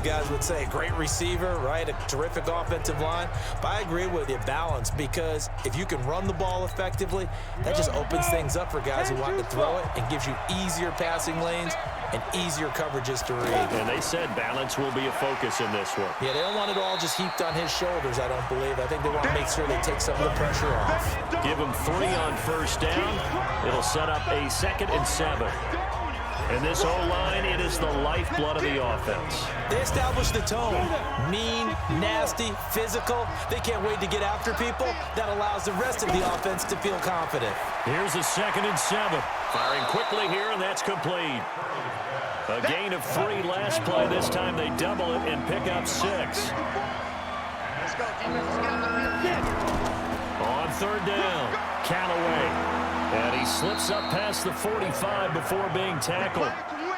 of guys would say, great receiver, right? A terrific offensive line. But I agree with you, balance, because if you can run the ball effectively, that just opens things up for guys who want to throw it and gives you easier passing lanes and easier coverages to read. And they said balance will be a focus in this one. Yeah, they don't want it all just heaped on his shoulders, I don't believe. I think they want to make sure they take some of the pressure off. Give him 3 on first down. It'll set up a 2nd and 7. And this O-line, it is the lifeblood of the offense. They established the tone. Mean, nasty, physical. They can't wait to get after people. That allows the rest of the offense to feel confident. Here's a 2nd and 7. Firing quickly here, and that's complete. A gain of 3 last play. This time they double it and pick up 6. Let's go, defense. On 3rd down, Callaway. And he slips up past the 45 before being tackled.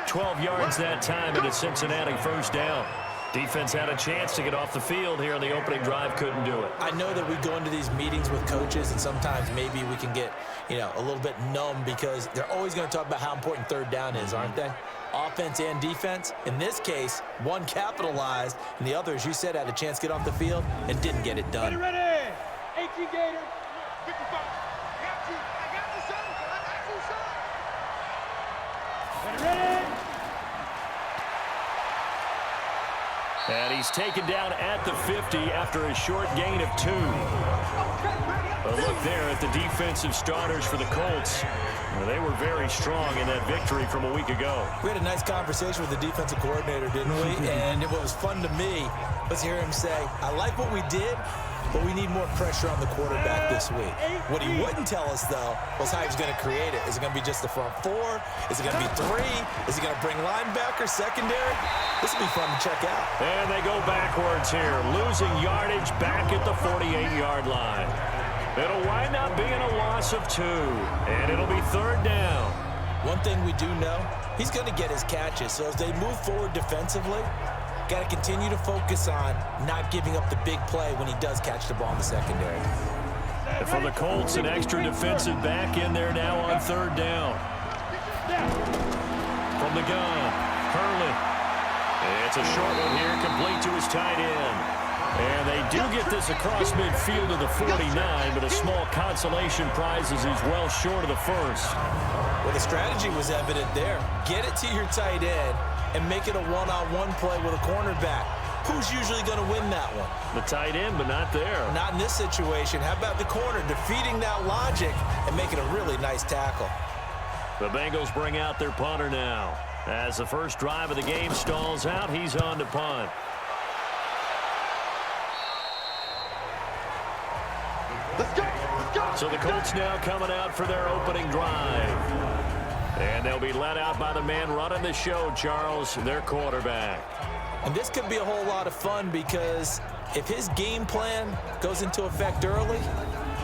12 yards that time, and a Cincinnati 1st down. Defense had a chance to get off the field here on the opening drive, couldn't do it. I know that we go into these meetings with coaches, and sometimes maybe we can get, a little bit numb because they're always going to talk about how important 3rd down is, aren't they? Offense and defense. In this case, one capitalized, and the other, as you said, had a chance to get off the field and didn't get it done. Ready, 18 Gator. 55. And he's taken down at the 50 after a short gain of 2. A look there at the defensive starters for the Colts. They were very strong in that victory from a week ago. We had a nice conversation with the defensive coordinator, didn't we? And what was fun to me was hear him say, I like what we did, but we need more pressure on the quarterback this week. What he wouldn't tell us, though, was how he's going to create it. Is it going to be just the front 4? Is it going to be 3? Is he going to bring linebacker, secondary? This will be fun to check out. And they go backwards here, losing yardage back at the 48-yard line. It'll wind up being a loss of 2, and it'll be 3rd down. One thing we do know, he's going to get his catches. So as they move forward defensively, got to continue to focus on not giving up the big play when he does catch the ball in the secondary. And for the Colts, an extra defensive back in there now on 3rd down. From the gun, Hurley. It's a short one here, complete to his tight end. And they do get this across midfield to the 49, but a small consolation prize as he's well short of the 1st. Well, the strategy was evident there. Get it to your tight end and make it a one-on-one play with a cornerback. Who's usually going to win that one? The tight end, but not there. Not in this situation. How about the corner defeating that logic and making a really nice tackle? The Bengals bring out their punter now. As the first drive of the game stalls out, he's on to punt. Let's go. So the Colts now coming out for their opening drive. And they'll be led out by the man running the show, Charles, their quarterback. And this could be a whole lot of fun because if his game plan goes into effect early,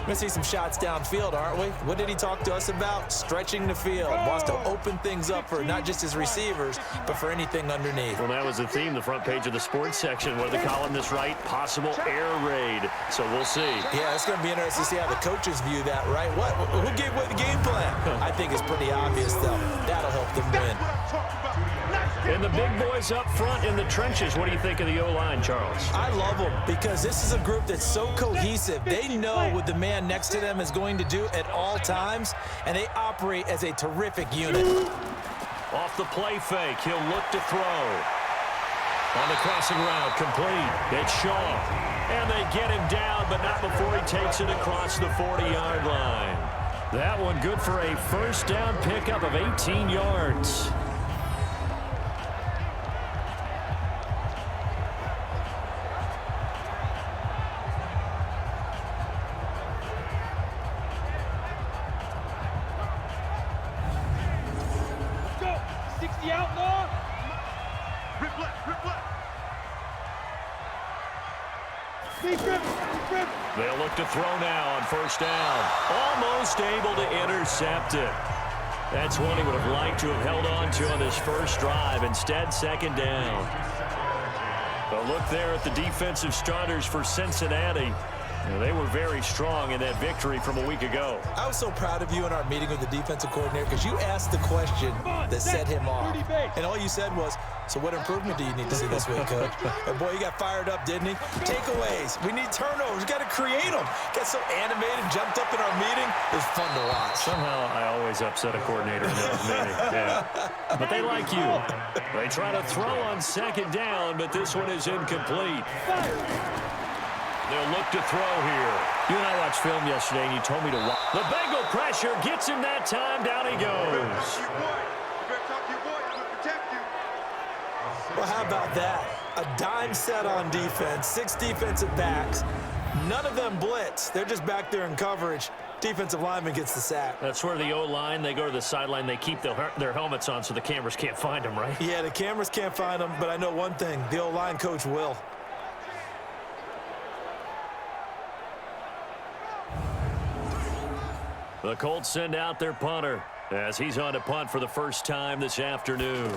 we're going to see some shots downfield, aren't we? What did he talk to us about? Stretching the field. Wants to open things up for not just his receivers, but for anything underneath. Well, that was the theme, the front page of the sports section. What did the columnists write? Possible air raid. So we'll see. Yeah, it's going to be interesting to see how the coaches view that, right? Who gave away the game plan? I think it's pretty obvious, though. That'll help them win. And the big boys up front in the trenches. What do you think of the O-line, Charles? I love them because this is a group that's so cohesive. They know what the man next to them is going to do at all times, and they operate as a terrific unit. Off the play fake, he'll look to throw. On the crossing route, complete. It's Shaw. And they get him down, but not before he takes it across the 40-yard line. That one good for a first down pickup of 18 yards. They'll look to throw now on first down. Almost able to intercept it. That's one he would have liked to have held on to on his first drive. Instead, 2nd down. A look there at the defensive starters for Cincinnati. They were very strong in that victory from a week ago. I was so proud of you in our meeting with the defensive coordinator because you asked the question that set him off. And all you said was, so what improvement do you need to see this week, Coach? And boy, he got fired up, didn't he? Takeaways. We need turnovers. We got to create them. Got so animated, jumped up in our meeting. It was fun to watch. Somehow I always upset a coordinator in those meetings. Yeah. But they like you. They try to throw on second down, but this one is incomplete. They'll look to throw here. You and I watched film yesterday, and you told me to watch. The Bengal pressure gets him that time. Down he goes. Well, how about that? A dime set on defense, 6 defensive backs. None of them blitz. They're just back there in coverage. Defensive lineman gets the sack. That's where the O-line, they go to the sideline, they keep their helmets on so the cameras can't find them, right? Yeah, the cameras can't find them, but I know one thing. The O-line coach will. The Colts send out their punter as he's on to punt for the first time this afternoon.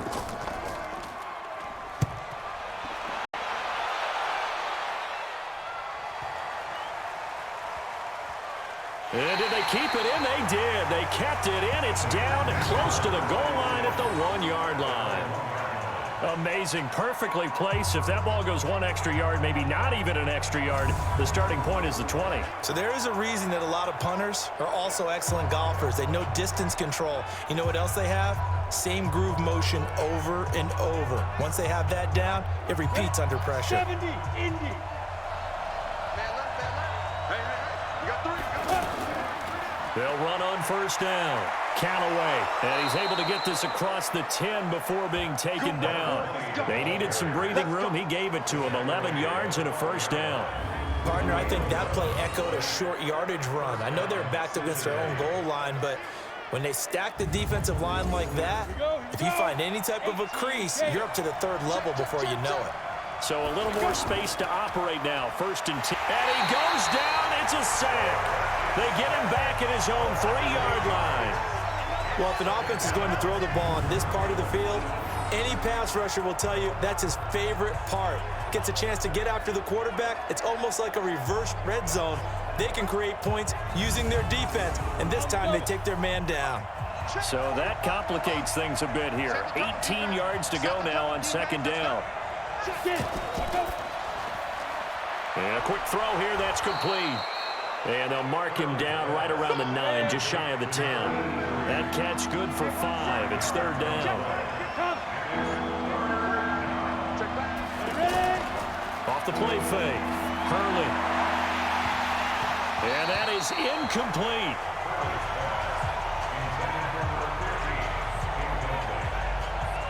And did they keep it in? They did. They kept it in. It's down close to the goal line at the 1-yard line. Amazing. Perfectly placed. If that ball goes 1 extra yard, maybe not even an extra yard, the starting point is the 20. So there is a reason that a lot of punters are also excellent golfers. They know distance control. You know what else they have? Same groove motion over and over. Once they have that down, it repeats under pressure. 70, Indy. They'll run on first down. Callaway, and he's able to get this across the 10 before being taken down. They needed some breathing room. He gave it to him. 11 yards and a first down. Partner, I think that play echoed a short yardage run. I know they're backed against their own goal line, but when they stack the defensive line like that, if you find any type of a crease, you're up to the 3rd level before you know it. So a little more space to operate now. 1st and 10. And he goes down. It's a sack. They get him back at his own 3-yard line. Well, if an offense is going to throw the ball on this part of the field, any pass rusher will tell you that's his favorite part. Gets a chance to get after the quarterback. It's almost like a reverse red zone. They can create points using their defense, and this time they take their man down. So that complicates things a bit here. 18 yards to go now on 2nd down. And a quick throw here, that's complete. And they'll mark him down right around the 9, just shy of the 10. That catch good for 5. It's 3rd down. Off the play fake. Hurley. And that is incomplete.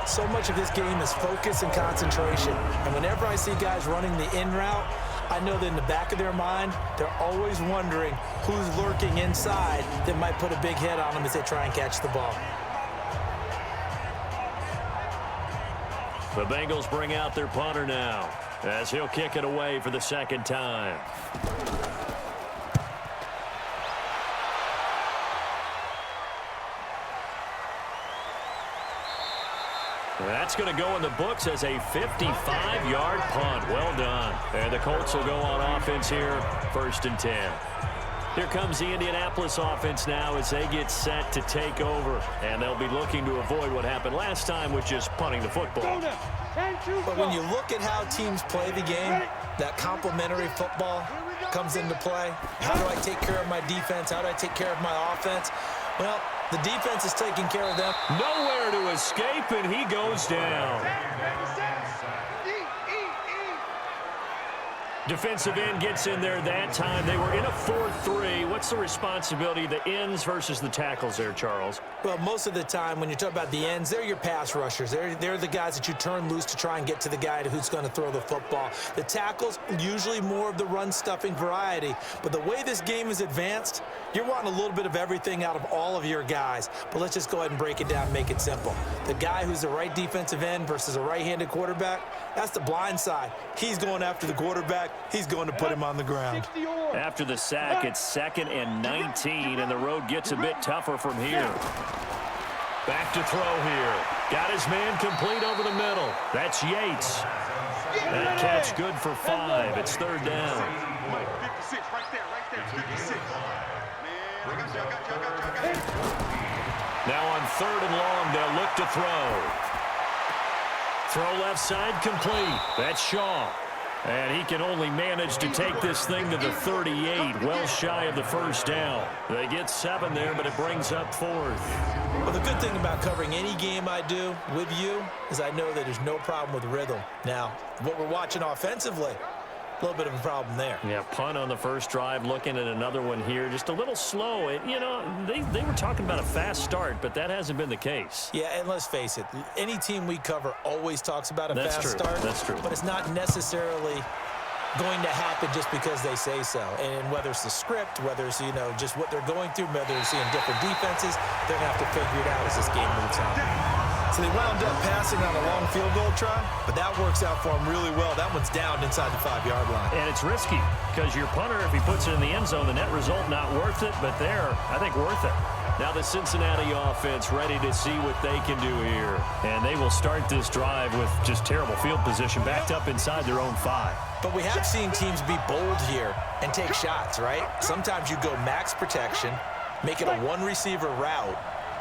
So much of this game is focus and concentration. And whenever I see guys running the in route, I know that in the back of their mind, they're always wondering who's lurking inside that might put a big hit on them as they try and catch the ball. The Bengals bring out their punter now as he'll kick it away for the 2nd time. That's going to go in the books as a 55-yard punt. Well done. And the Colts will go on offense here, 1st and 10. Here comes the Indianapolis offense now as they get set to take over. And they'll be looking to avoid what happened last time, which is punting the football. But when you look at how teams play the game, that complementary football comes into play. How do I take care of my defense? How do I take care of my offense? Well, the defense is taking care of them. Nowhere to escape, and he goes down. Defensive end gets in there that time. They were in a 4-3. What's the responsibility of the ends versus the tackles there, Charles? Well, most of the time when you talk about the ends, they're your pass rushers. They're the guys that you turn loose to try and get to the guy who's going to throw the football. The tackles, usually more of the run-stuffing variety. But the way this game is advanced, you're wanting a little bit of everything out of all of your guys. But let's just go ahead and break it down and make it simple. The guy who's the right defensive end versus a right-handed quarterback, that's the blind side. He's going after the quarterback. He's going to put him on the ground. After the sack, it's 2nd and 19, and the road gets a bit tougher from here. Back to throw here. Got his man complete over the middle. That's Yates. That catch good for 5. It's third down. Mike, 56, right there, 56. Man, I got you. Now on third and long, they'll look to throw. Throw left side complete. That's Shaw. And he can only manage to take this thing to the 38, well shy of the first down. They get 7 there, but it brings up 4th. Well, the good thing about covering any game I do with you is I know that there's no problem with rhythm. Now, what we're watching offensively, a little bit of a problem there. Yeah, punt on the first drive, looking at another one here. Just a little slow. You know, they were talking about a fast start, but that hasn't been the case. Yeah, and let's face it, any team we cover always talks about a fast start. That's true. But it's not necessarily going to happen just because they say so. And whether it's the script, whether it's, you know, just what they're going through, whether they're seeing different defenses, they're going to have to figure it out as this game moves on. So they wound up passing on a long field goal try, but that works out for them really well. That one's down inside the 5-yard line. And it's risky because your punter, if he puts it in the end zone, the net result not worth it, but there, I think worth it. Now the Cincinnati offense ready to see what they can do here. And they will start this drive with just terrible field position backed up inside their own 5. But we have seen teams be bold here and take shots, right? Sometimes you go max protection, make it a one-receiver route,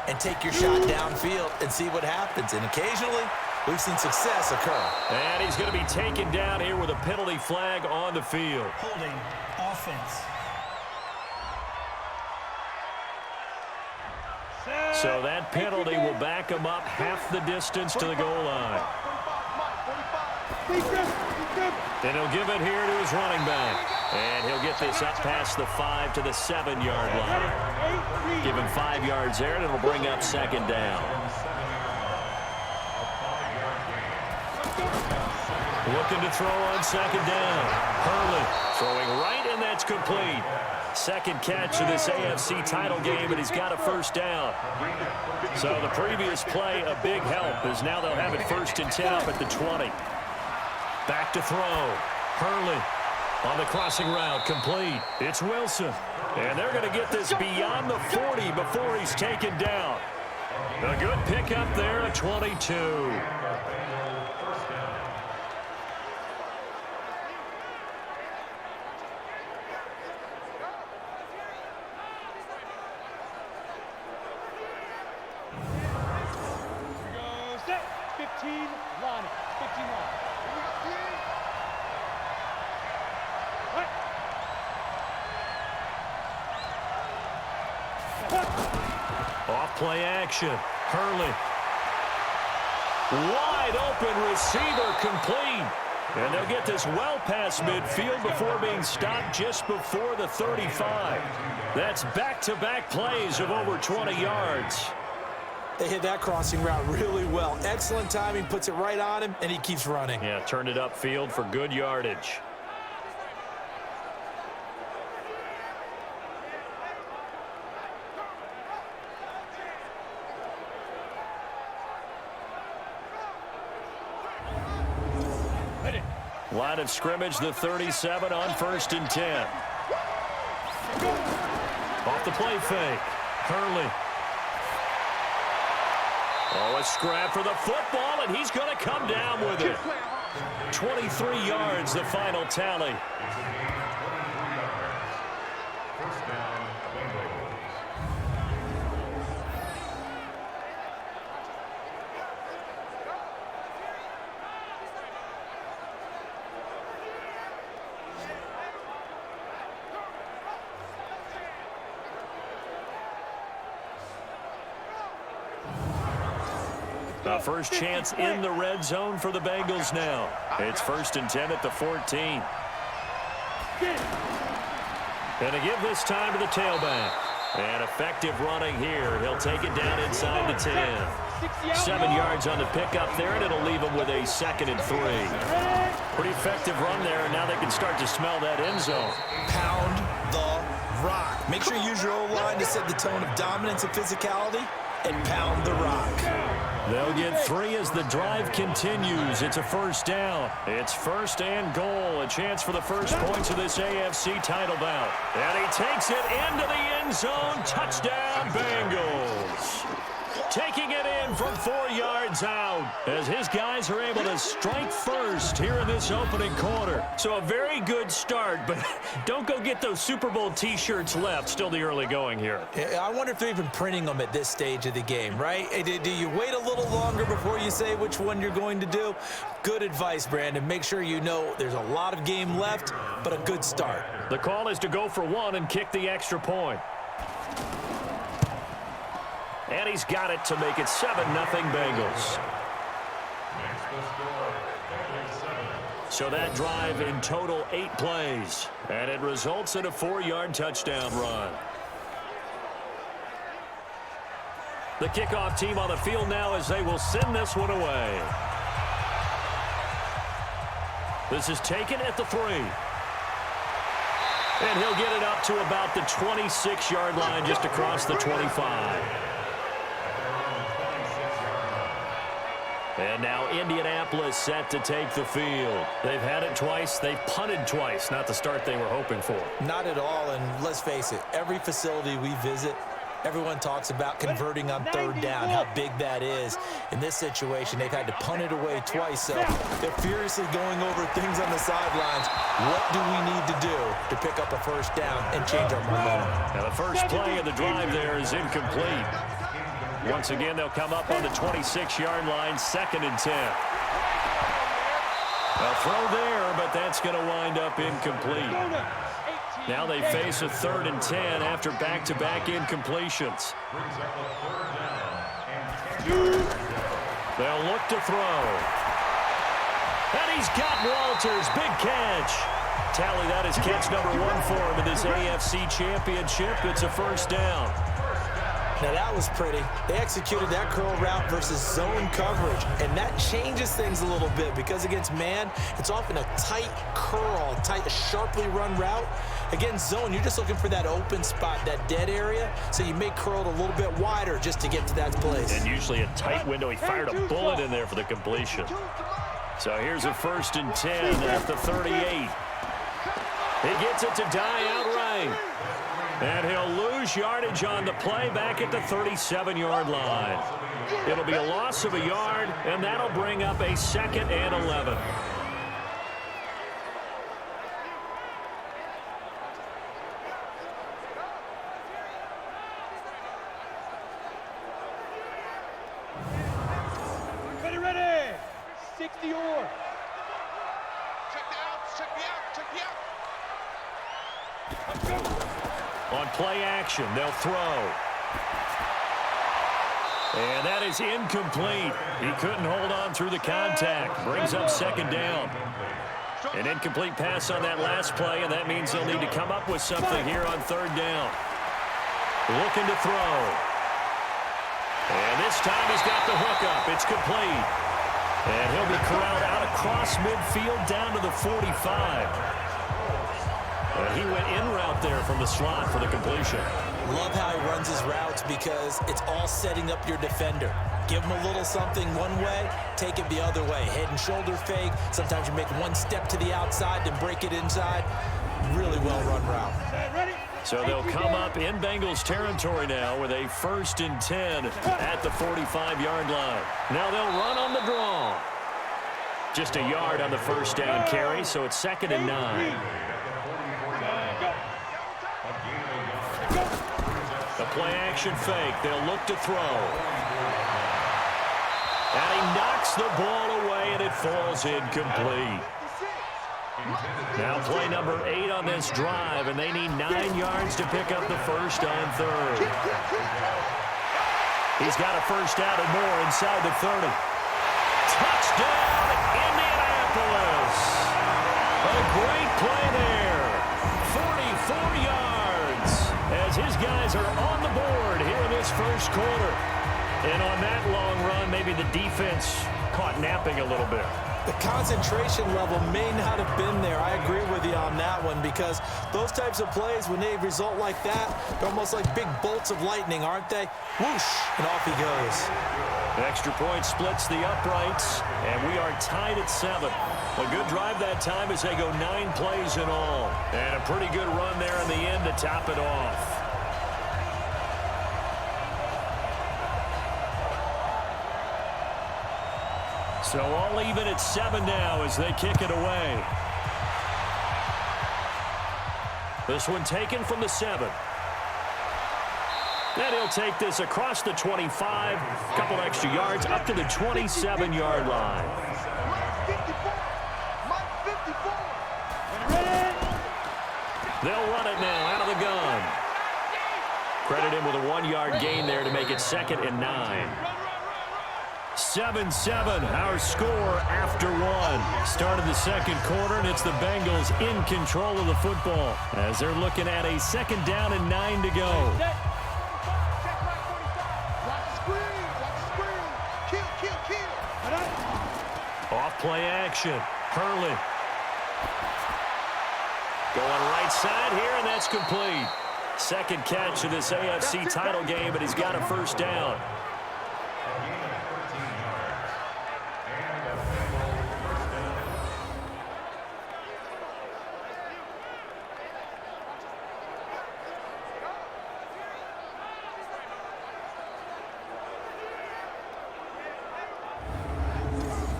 and take your shot downfield and see what happens. And occasionally, we've seen success occur. And he's going to be taken down here with a penalty flag on the field. Holding offense. So that penalty will back him up half the distance to the goal line. And he'll give it here to his running back. And he'll get this up past the 5 to the 7-yard line. Give him 5 yards there, and it'll bring up second down. Looking to throw on second down. Hurley throwing right, and that's complete. Second catch of this AFC title game, and he's got a first down. So the previous play, a big help, as now they'll have it 1st and 10 up at the 20. Back to throw. Hurley on the crossing route, complete. It's Wilson. And they're going to get this beyond the 40 before he's taken down. A good pickup there at 22. Set, 15, line, 15 line. Off play action. Hurley. Wide open receiver, complete. And they'll get this well past midfield before being stopped just before the 35. That's back-to-back plays of over 20 yards. They hit that crossing route really well. Excellent timing, puts it right on him, and he keeps running. Yeah, turned it upfield for good yardage. Line of scrimmage, the 37 on 1st and 10. Off the play fake. Hurley. Oh, a scrap for the football, and he's going to come down with it. 23 yards, the final tally. A first chance in the red zone for the Bengals now. It's 1st and 10 at the 14. And to give this time to the tailback. And effective running here. He'll take it down inside the 10. 7 yards on the pickup there, and it'll leave him with a 2nd and 3. Pretty effective run there, and now they can start to smell that end zone. Pound the rock. Make sure you use your O-line to set the tone of dominance and physicality, and pound the rock. They'll get 3 as the drive continues. It's a first down. It's 1st and goal. A chance for the first points of this AFC title bout. And he takes it into the end zone. Touchdown, Bengals. taking it in from 4 yards out as his guys are able to strike first here in this opening quarter. So a very good start, but don't go get those Super Bowl T-shirts left. Still the early going here. I wonder if they're even printing them at this stage of the game, right? Do you wait a little longer before you say which one you're going to do? Good advice, Brandon. Make sure you know there's a lot of game left, but a good start. The call is to go for one and kick the extra point. And he's got it to make it 7-0 Bengals. So that drive in total 8 plays. And it results in a 4-yard touchdown run. The kickoff team on the field now as they will send this one away. This is taken at the 3. And he'll get it up to about the 26-yard line just across the 25. And now Indianapolis set to take the field. They've had it twice. They've punted twice. Not the start they were hoping for. Not at all, and let's face it, every facility we visit, everyone talks about converting on third down, how big that is. In this situation, they've had to punt it away twice, so they're furiously going over things on the sidelines. What do we need to do to pick up a first down and change our momentum? Now the first play of the drive there is incomplete. Once again, they'll come up on the 26-yard line, 2nd and 10. A throw there, but that's going to wind up incomplete. Now they face a 3rd and 10 after back-to-back incompletions. They'll look to throw. And he's got Walters. Big catch. Tally that is catch number 1 for him in this AFC Championship. It's a first down. Now that was pretty. They executed that curl route versus zone coverage, and that changes things a little bit because against man, it's often a tight curl, tight, sharply run route. Against zone, you're just looking for that open spot, that dead area, so you may curl it a little bit wider just to get to that place. And usually a tight window. He fired a bullet in there for the completion. So here's a 1st and 10 at the 38. He gets it to die outright. And he'll lose yardage on the play back at the 37-yard line. It'll be a loss of a yard, and that'll bring up a 2nd and 11. Ready. 60 or. Check the outs, check the out, check the out. Let's go. On play action, they'll throw. And that is incomplete. He couldn't hold on through the contact. Brings up 2nd down. An incomplete pass on that last play, and that means they'll need to come up with something here on 3rd down. Looking to throw. And this time he's got the hook up. It's complete. And he'll be corralled out across midfield down to the 45. He went in route there from the slot for the completion. Love how he runs his routes because it's all setting up your defender. Give him a little something one way, take it the other way. Head and shoulder fake. Sometimes you make one step to the outside, then break it inside. Really well-run route. So they'll come up in Bengals territory now with a 1st and 10 at the 45-yard line. Now they'll run on the draw. Just a yard on the first down carry, so it's 2nd and 9. The play-action fake. They'll look to throw. And he knocks the ball away, and it falls incomplete. Now play number 8 on this drive, and they need 9 yards to pick up the first on 3rd. He's got a first out and more inside the 30. Touchdown, Indianapolis. A great play there. 44 yards as his guys are on the board here in this first quarter. And on that long run, maybe the defense caught napping a little bit. The concentration level may not have been there. I agree with you on that one because those types of plays, when they result like that, they're almost like big bolts of lightning, aren't they? Whoosh, and off he goes. The extra point splits the uprights, and we are tied at 7. A good drive that time as they go 9 plays in all. And a pretty good run there in the end to top it off. So all even at 7 now as they kick it away. This one taken from the 7. And he'll take this across the 25. A couple extra yards up to the 27-yard line. They'll run it now out of the gun. Credit him with a 1-yard gain there to make it 2nd and 9. 7-7, our score after 1. Start of the second quarter, and it's the Bengals in control of the football as they're looking at a 2nd down and 9 to go. Off play action. Hurley. Going right side here, and that's complete. Second catch of this AFC title game, but he's got a first down.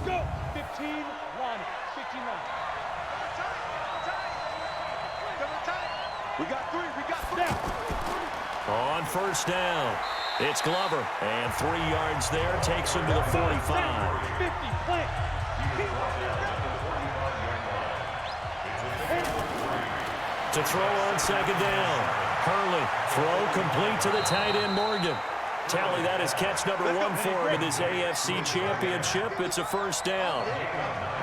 Go! 15, 1, 59. We got 3. On first down, it's Glover. And 3 yards there takes him to the 45. 50, play. To throw on 2nd down. Hurley, throw complete to the tight end Morgan. Tally, that is catch number 1 for him in this AFC Championship. It's a first down.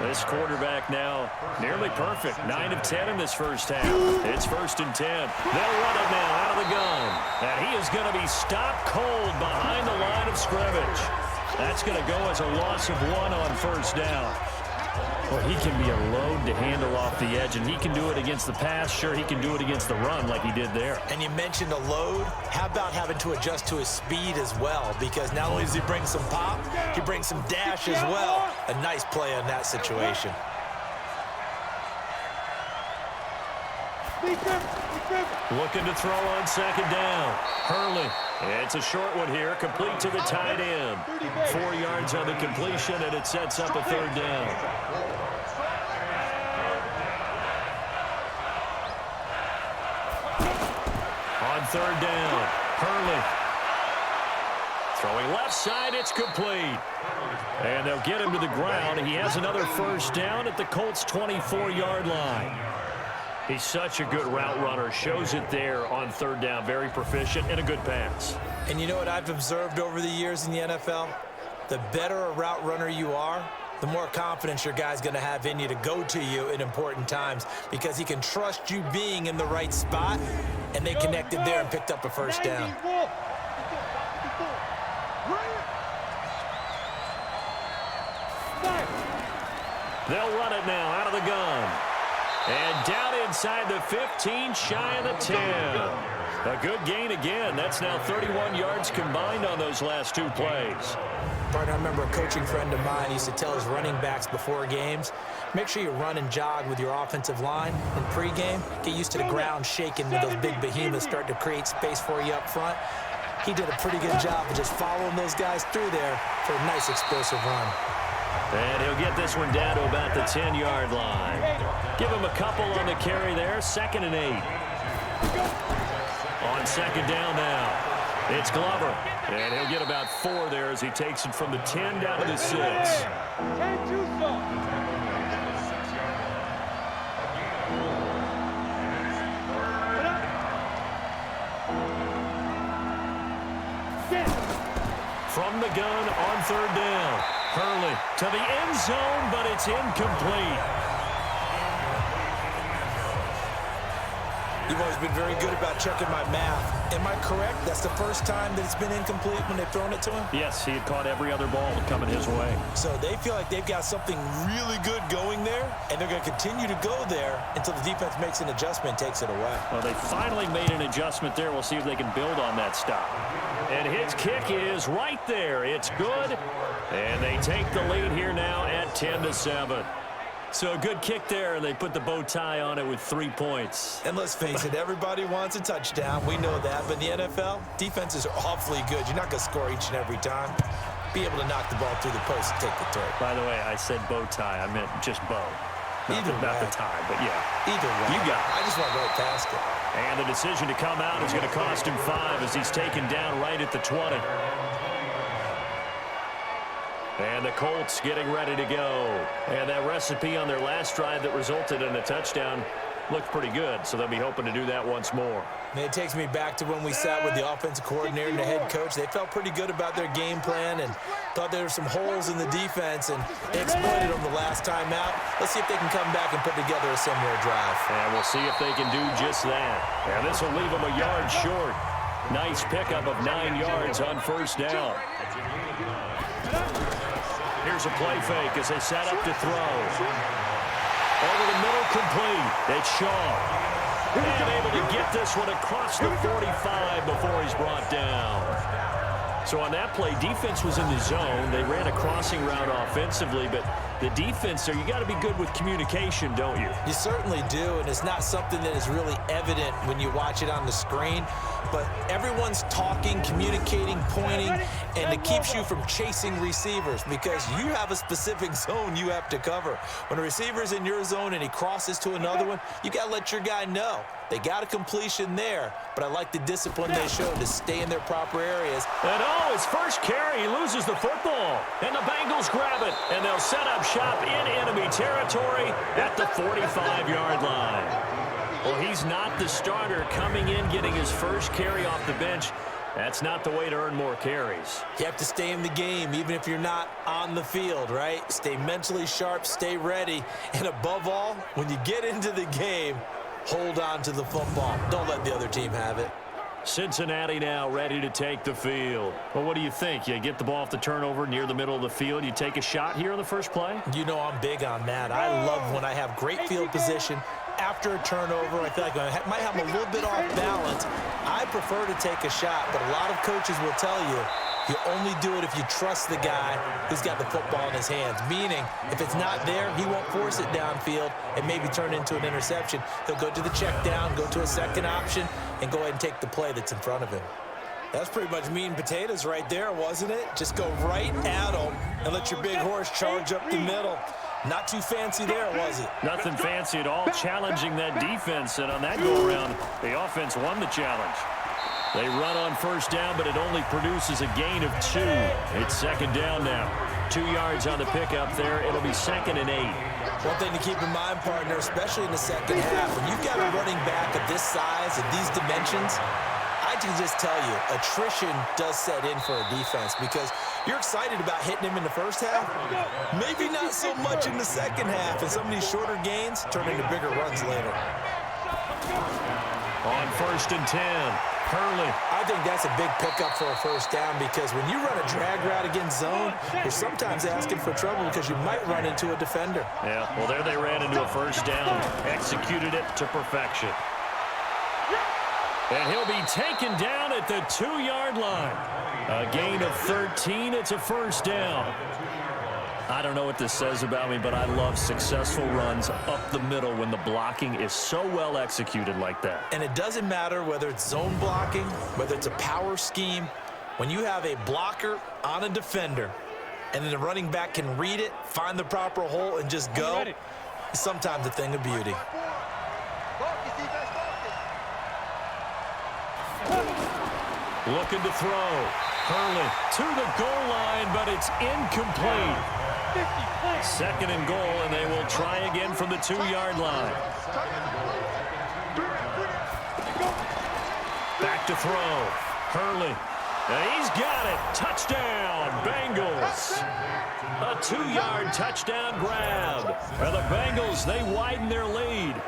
This quarterback now nearly perfect. 9 of 10 in this first half. It's 1st and 10. They'll run it now out of the gun. And he is going to be stopped cold behind the line of scrimmage. That's going to go as a loss of 1 on first down. Well, he can be a load to handle off the edge, and he can do it against the pass. Sure, he can do it against the run like he did there. And you mentioned a load. How about having to adjust to his speed as well? Because not only does he bring some pop, he brings some dash as well. A nice play on that situation. Looking to throw on 2nd down. Hurley. It's a short one here, complete to the tight end. 4 yards on the completion, and it sets up a 3rd down. On 3rd down, Hurley. Throwing left side, it's complete. And they'll get him to the ground. He has another first down at the Colts' 24-yard line. He's such a good route runner. Shows it there on 3rd down. Very proficient and a good pass. And you know what I've observed over the years in the NFL? The better a route runner you are, the more confidence your guy's going to have in you to go to you in important times because he can trust you being in the right spot, and they connected there and picked up a first down. They'll run it now out of the gun. And down inside the 15, shy of the 10. A good gain again. That's now 31 yards combined on those last 2 plays. Partner, I remember a coaching friend of mine used to tell his running backs before games, make sure you run and jog with your offensive line in pregame. Get used to the ground shaking when those big behemoths start to create space for you up front. He did a pretty good job of just following those guys through there for a nice explosive run. And he'll get this one down to about the 10-yard line. Give him a couple on the carry there. 2nd and 8. On 2nd down now, it's Glover. And he'll get about 4 there as he takes it from the 10 down to the 6. From the gun on 3rd down. Hurley to the end zone, but it's incomplete. You've always been very good about checking my math. Am I correct? That's the first time that it's been incomplete when they've thrown it to him? Yes, he had caught every other ball coming his way. So they feel like they've got something really good going there, and they're going to continue to go there until the defense makes an adjustment and takes it away. Well, they finally made an adjustment there. We'll see if they can build on that stop. And his kick is right there. It's good. And they take the lead here now at 10-7. So a good kick there, and they put the bow tie on it with 3 points. And let's face it, everybody wants a touchdown. We know that. But in the NFL, defenses are awfully good. You're not going to score each and every time. be able to knock the ball through the post and take the turf. By the way, I said bow tie. I meant just bow. Not the tie, but yeah. Either way. You got it. I just went right past it. And the decision to come out is going to cost him 5 as he's taken down right at the 20. And the Colts getting ready to go. And that recipe on their last drive that resulted in a touchdown looked pretty good, so they'll be hoping to do that once more. And it takes me back to when we sat with the offensive coordinator and the head coach. They felt pretty good about their game plan and thought there were some holes in the defense, and they exploited them the last time out. Let's see if they can come back and put together a similar drive. And we'll see if they can do just that. And this will leave them a yard short. Nice pickup of 9 yards on first down. Here's a play fake as they set up to throw. Over the middle, complete. It's Shaw. And able to get this one across the 45 before he's brought down. So on that play, defense was in the zone. They ran a crossing route offensively, but the defense there, you got to be good with communication, don't you? You certainly do, and it's not something that is really evident when you watch it on the screen. But everyone's talking, communicating, pointing, and it keeps you from chasing receivers because you have a specific zone you have to cover. When a receiver's in your zone and he crosses to another one, you got to let your guy know. They got a completion there, but I like the discipline they showed to stay in their proper areas. And his first carry, he loses the football. And the Bengals grab it, and they'll set up shop in enemy territory at the 45-yard line. Well, he's not the starter coming in, getting his first carry off the bench. That's not the way to earn more carries. You have to stay in the game, even if you're not on the field, right? Stay mentally sharp, stay ready, and above all, when you get into the game, hold on to the football. Don't let the other team have it. Cincinnati now ready to take the field. Well, what do you think? You get the ball off the turnover near the middle of the field. You take a shot here on the first play? You know I'm big on that. I love when I have great field position. After a turnover, I feel like I might have a little bit off balance. I prefer to take a shot, but a lot of coaches will tell you, you only do it if you trust the guy who's got the football in his hands. Meaning, if it's not there, he won't force it downfield and maybe turn into an interception. He'll go to the check down, go to a second option, and go ahead and take the play that's in front of him. That's pretty much meat and potatoes right there, wasn't it? Just go right at him and let your big horse charge up the middle. Not too fancy there, was it? Nothing fancy at all, challenging that defense. And on that go-around, the offense won the challenge. They run on first down, but it only produces a gain of 2. It's second down now. 2 yards on the pickup there. It'll be 2nd and 8. One thing to keep in mind, partner, especially in the second half, when you've got a running back of this size, of these dimensions, I can just tell you, attrition does set in for a defense because you're excited about hitting him in the first half. Maybe not so much in the second half, and some of these shorter gains turn into bigger runs later. On 1st and 10, Hurley. I think that's a big pickup for a first down because when you run a drag route against zone, you're sometimes asking for trouble because you might run into a defender. Yeah, well, there they ran into a first down, executed it to perfection. And he'll be taken down at the 2-yard line. A gain of 13. It's a first down. I don't know what this says about me, but I love successful runs up the middle when the blocking is so well executed like that. And it doesn't matter whether it's zone blocking, whether it's a power scheme. When you have a blocker on a defender and then the running back can read it, find the proper hole, and just go, it's sometimes a thing of beauty. Looking to throw. Hurley to the goal line, but it's incomplete. 2nd and goal, and they will try again from the 2-yard line. Back to throw. Hurley. And he's got it. Touchdown, Bengals. A 2-yard touchdown grab. And the Bengals, they widen their lead.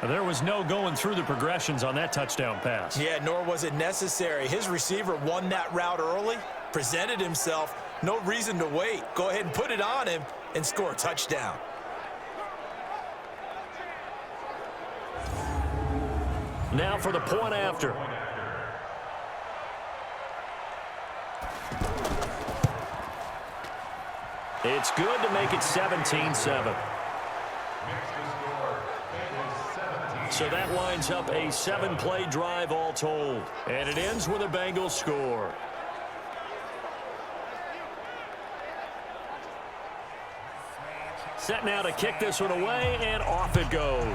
There was no going through the progressions on that touchdown pass. Yeah, nor was it necessary. His receiver won that route early, presented himself. No reason to wait. Go ahead and put it on him and score a touchdown. Now for the point after. It's good to make it 17-7. So that winds up a 7-play drive all told. And it ends with a Bengals score. Set now to kick this one away, and off it goes.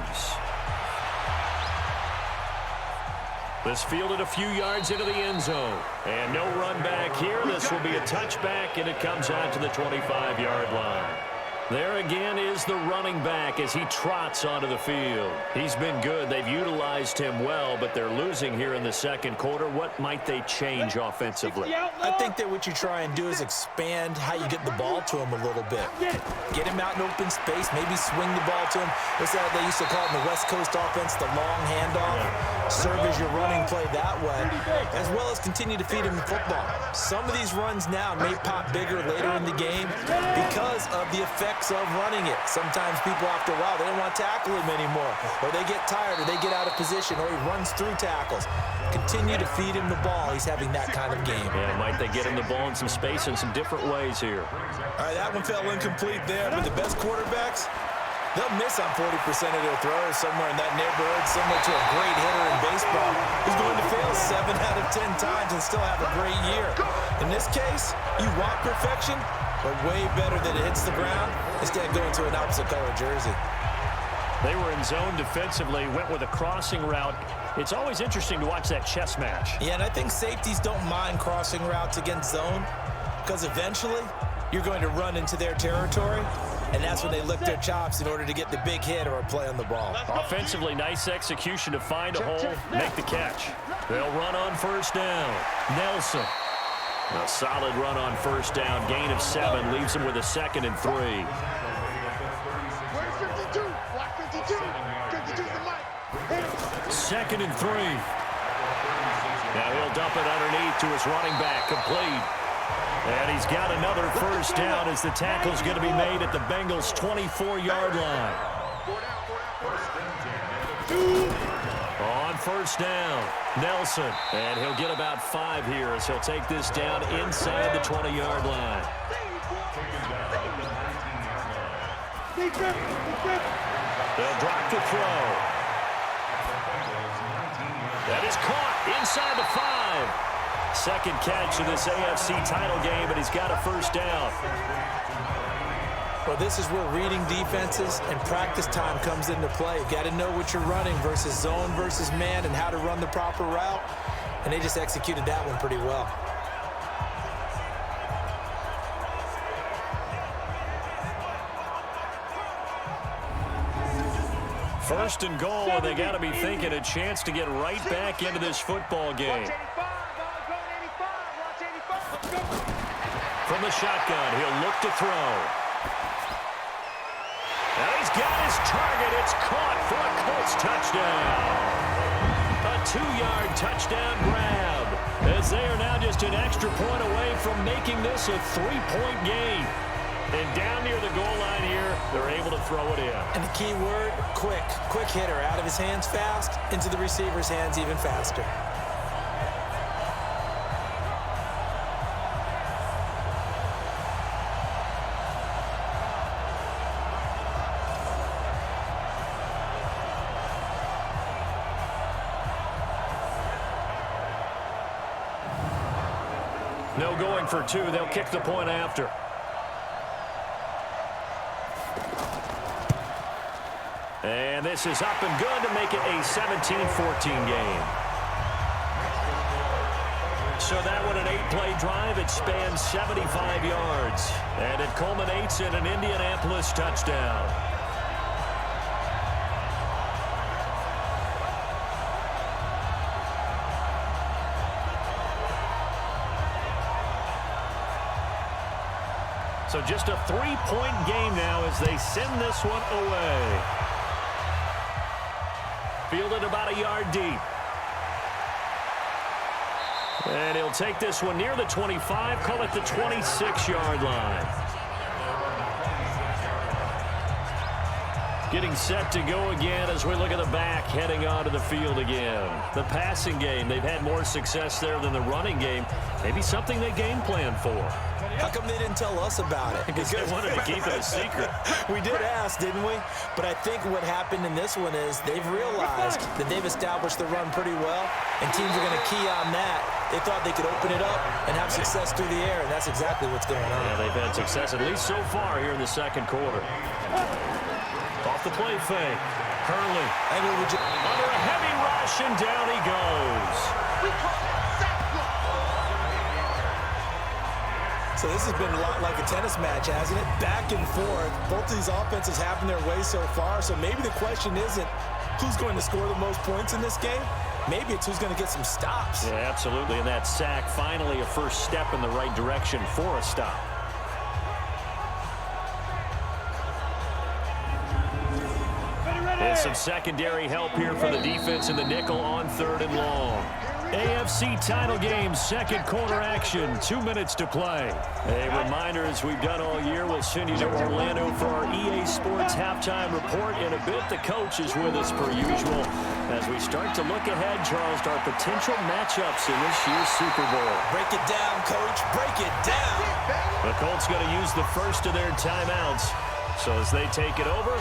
This fielded a few yards into the end zone. And no run back here. This will be a touchback, and it comes out to the 25-yard line. There again is the running back as he trots onto the field. He's been good. They've utilized him well, but they're losing here in the second quarter. What might they change offensively? I think that what you try and do is expand how you get the ball to him a little bit. Get him out in open space, maybe swing the ball to him. What's that they used to call it in the West Coast offense, the long handoff? Serve as your running play that way, as well as continue to feed him the football. Some of these runs now may pop bigger later in the game because of the effects of running it. Sometimes people, after a while, they don't want to tackle him anymore, or they get tired, or they get out of position, or he runs through tackles. Continue to feed him the ball. He's having that kind of game. Yeah, might they get him the ball in some space in some different ways here. All right, that one fell incomplete there, but the best quarterbacks, they'll miss on 40% of their throws somewhere in that neighborhood, similar to a great hitter in baseball who's going to fail 7 out of 10 times and still have a great year. In this case, you want perfection, but way better that it hits the ground instead of going to an opposite color jersey. They were in zone defensively, went with a crossing route. It's always interesting to watch that chess match. Yeah, and I think safeties don't mind crossing routes against zone because eventually you're going to run into their territory, and that's when they lick their chops in order to get the big hit or a play on the ball. Offensively, nice execution to find a hole, make the catch. They'll run on first down. Nelson. A solid run on first down. Gain of 7 leaves him with a 2nd and 3. Where's 52? Block 52. 52's the mic. 2nd and 3. Now he'll dump it underneath to his running back, complete. And he's got another first down as the tackle's going to be made at the Bengals' 24-yard line. On first down, Nelson. And he'll get about 5 here as he'll take this down inside the 20-yard line. They'll drop the throw. That is caught inside the 5. Second catch of this AFC title game, and he's got a first down. Well, this is where reading defenses and practice time comes into play. You've got to know what you're running versus zone versus man and how to run the proper route, and they just executed that one pretty well. First and goal, and they got to be thinking a chance to get right back into this football game. From the shotgun, he'll look to throw. And he's got his target. It's caught for a Colts touchdown. A 2-yard touchdown grab, as they are now just an extra point away from making this a 3-point game. And down near the goal line here, they're able to throw it in. And the key word, quick. Quick hitter, out of his hands fast, into the receiver's hands even faster. No going for 2. They'll kick the point after. And this is up and good to make it a 17-14 game. So that one, an 8-play drive. It spans 75 yards. And it culminates in an Indianapolis touchdown. So just a 3-point game now as they send this one away. Fielded about a yard deep. And he'll take this one near the 25, call it the 26-yard line. Getting set to go again as we look at the back heading onto the field again. The passing game, they've had more success there than the running game. Maybe something they game plan for. How come they didn't tell us about it? Because they wanted to keep it a secret. We did ask, didn't we? But I think what happened in this one is they've realized that they've established the run pretty well, and teams are going to key on that They thought they could open it up and have success through the air, and that's exactly what's going on. Yeah, they've had success at least so far here in the second quarter. Off the play fake. Hurley. Under a heavy rush, and down he goes. We call it sack block. So this has been a lot like a tennis match, hasn't it? Back and forth. Both of these offenses having their way so far. So maybe the question isn't who's going to score the most points in this game. Maybe it's who's going to get some stops. Yeah, absolutely. And that sack, finally a first step in the right direction for a stop. And some secondary help here for the defense in the nickel on 3rd and long. AFC title game, second quarter action, 2 minutes to play. A reminder, as we've done all year, we'll send you to Orlando for our EA Sports halftime report. In a bit, the coach is with us per usual as we start to look ahead, Charles, to our potential matchups in this year's Super Bowl. Break it down, Coach. Break it down. The Colts going to use the first of their timeouts. So as they take it over,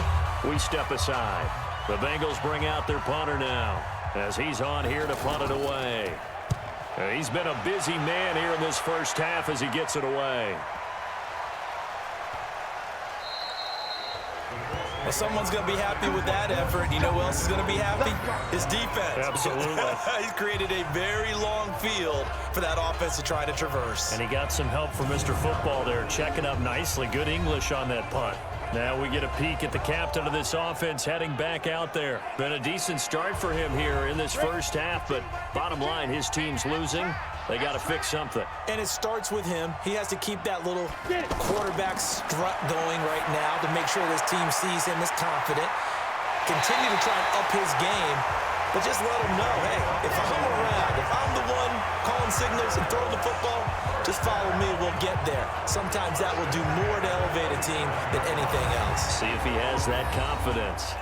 we step aside. The Bengals bring out their punter now as he's on here to punt it away. He's been a busy man here in this first half as he gets it away. Well, someone's going to be happy with that effort. You know who else is going to be happy? His defense. Absolutely. He's created a very long field for that offense to try to traverse. And he got some help from Mr. Football there, checking up nicely. Good English on that punt. Now we get a peek at the captain of this offense heading back out there. Been a decent start for him here in this first half, but bottom line, his team's losing. They got to fix something. And it starts with him. He has to keep that little quarterback strut going right now to make sure this team sees him as confident. Continue to try and up his game, but just let him know, hey, if I'm around, if I'm the one calling signals and throwing the football, just follow me, we'll get there. Sometimes that will do more to elevate a team than anything else. See if he has that confidence.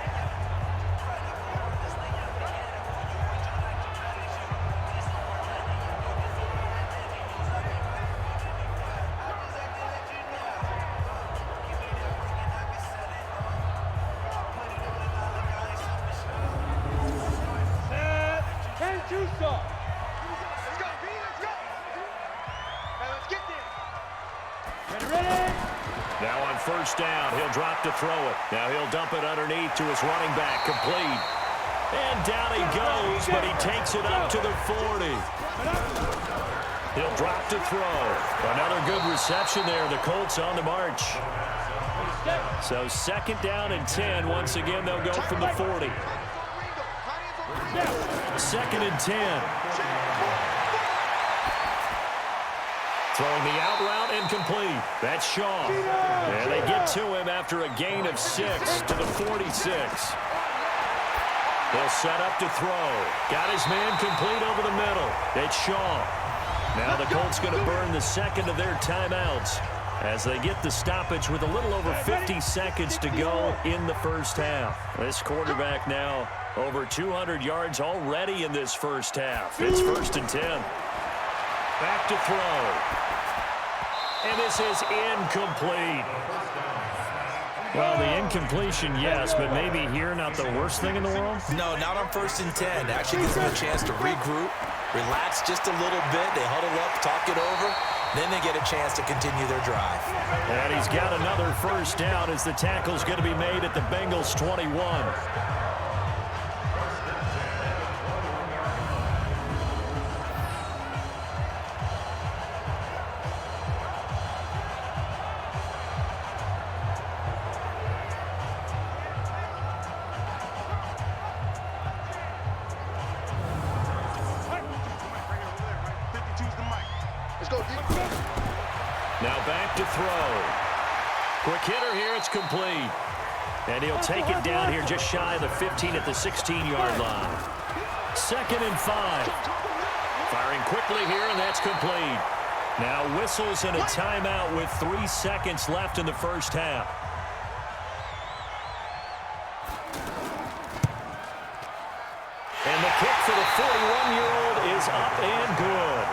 Now on first down, he'll drop to throw it. Now he'll dump it underneath to his running back, complete. And down he goes, but he takes it up to the 40. He'll drop to throw. Another good reception there. The Colts on the march. So second down and 10. Once again, they'll go from the 40. Second and 10. Throwing the out route incomplete. That's Shaw. And they get to him after a gain of 6 to the 46. They'll set up to throw. Got his man complete over the middle. It's Shaw. Now the Colts going to burn the second of their timeouts as they get the stoppage with a little over 50 seconds to go in the first half. This quarterback now over 200 yards already in this first half. It's first and 10. Back to throw. And this is incomplete. Well, the incompletion, yes, but maybe here not the worst thing in the world? No, not on first and 10. Actually gives them a chance to regroup, relax just a little bit. They huddle up, talk it over. Then they get a chance to continue their drive. And he's got another first down as the tackle's going to be made at the Bengals 21. Now back to throw. Quick hitter here, it's complete. And he'll take it down here just shy of the 15 at the 16-yard line. Second and 5. Firing quickly here, and that's complete. Now whistles and a timeout with 3 seconds left in the first half. And the kick for the 41-year-old is up and good.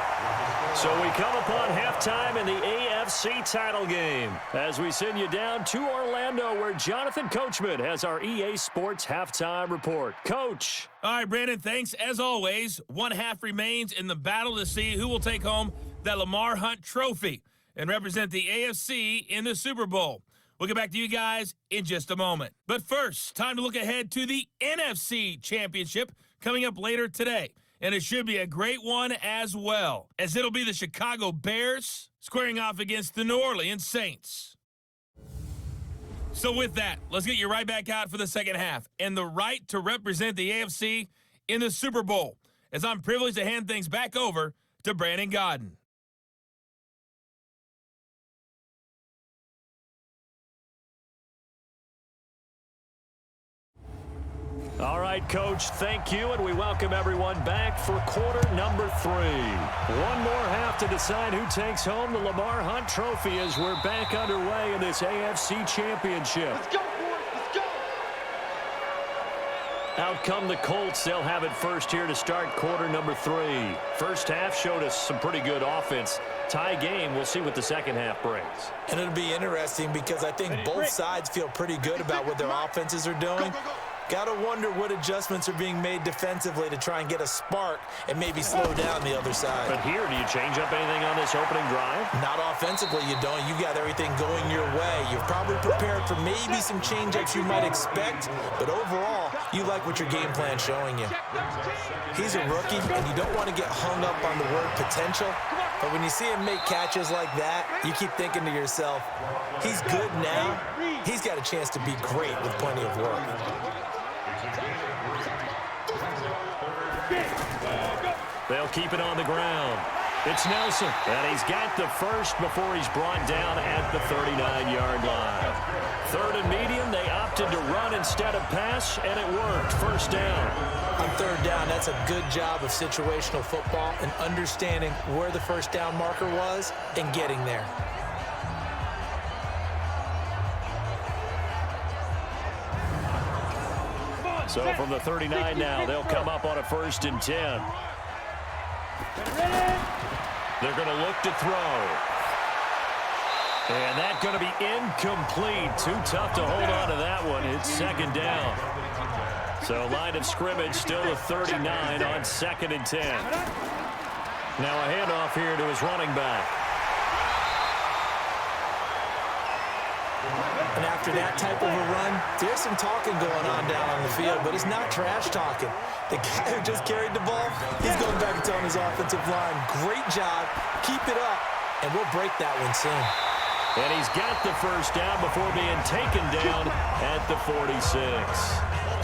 So we come upon halftime in the AFC AFC title game as we send you down to Orlando where Jonathan Coachman has our EA Sports halftime report. Coach. All right, Brandon, thanks. As always, one half remains in the battle to see who will take home that Lamar Hunt trophy and represent the AFC in the Super Bowl. We'll get back to you guys in just a moment. But first, time to look ahead to the NFC Championship coming up later today. And it should be a great one as well, as it'll be the Chicago Bears squaring off against the New Orleans Saints. So with that, let's get you right back out for the second half and the right to represent the AFC in the Super Bowl, as I'm privileged to hand things back over to Brandon Godden. All right, Coach, thank you, and we welcome everyone back for quarter number 3. One more half to decide who takes home the Lamar Hunt trophy as we're back underway in this AFC Championship. Let's go, boys. Let's go. Out come the Colts. They'll have it first here to start quarter number 3. First half showed us some pretty good offense. Tie game. We'll see what the second half brings. And it'll be interesting because I think both sides feel pretty good about what their offenses are doing. Got to wonder what adjustments are being made defensively to try and get a spark and maybe slow down the other side. But here, do you change up anything on this opening drive? Not offensively, you don't. You got everything going your way. You're probably prepared for maybe some change-ups you might expect, but overall, you like what your game plan's showing you. He's a rookie, and you don't want to get hung up on the word potential, but when you see him make catches like that, you keep thinking to yourself, he's good now. He's got a chance to be great with plenty of work. They'll keep it on the ground. It's Nelson, and he's got the first before he's brought down at the 39-yard line. Third and medium, they opted to run instead of pass, and it worked. First down. On third down, that's a good job of situational football and understanding where the first down marker was and getting there. So from the 39 now, they'll come up on a 1st and 10. They're going to look to throw. And that's going to be incomplete. Too tough to hold on to that one. It's second down. So line of scrimmage still a 39 on 2nd and 10. Now a handoff here to his running back. And after that type of a run, there's some talking going on down on the field, but it's not trash talking. The guy who just carried the ball, he's going back and telling his offensive line, great job, keep it up, and we'll break that one soon. And he's got the first down before being taken down at the 46.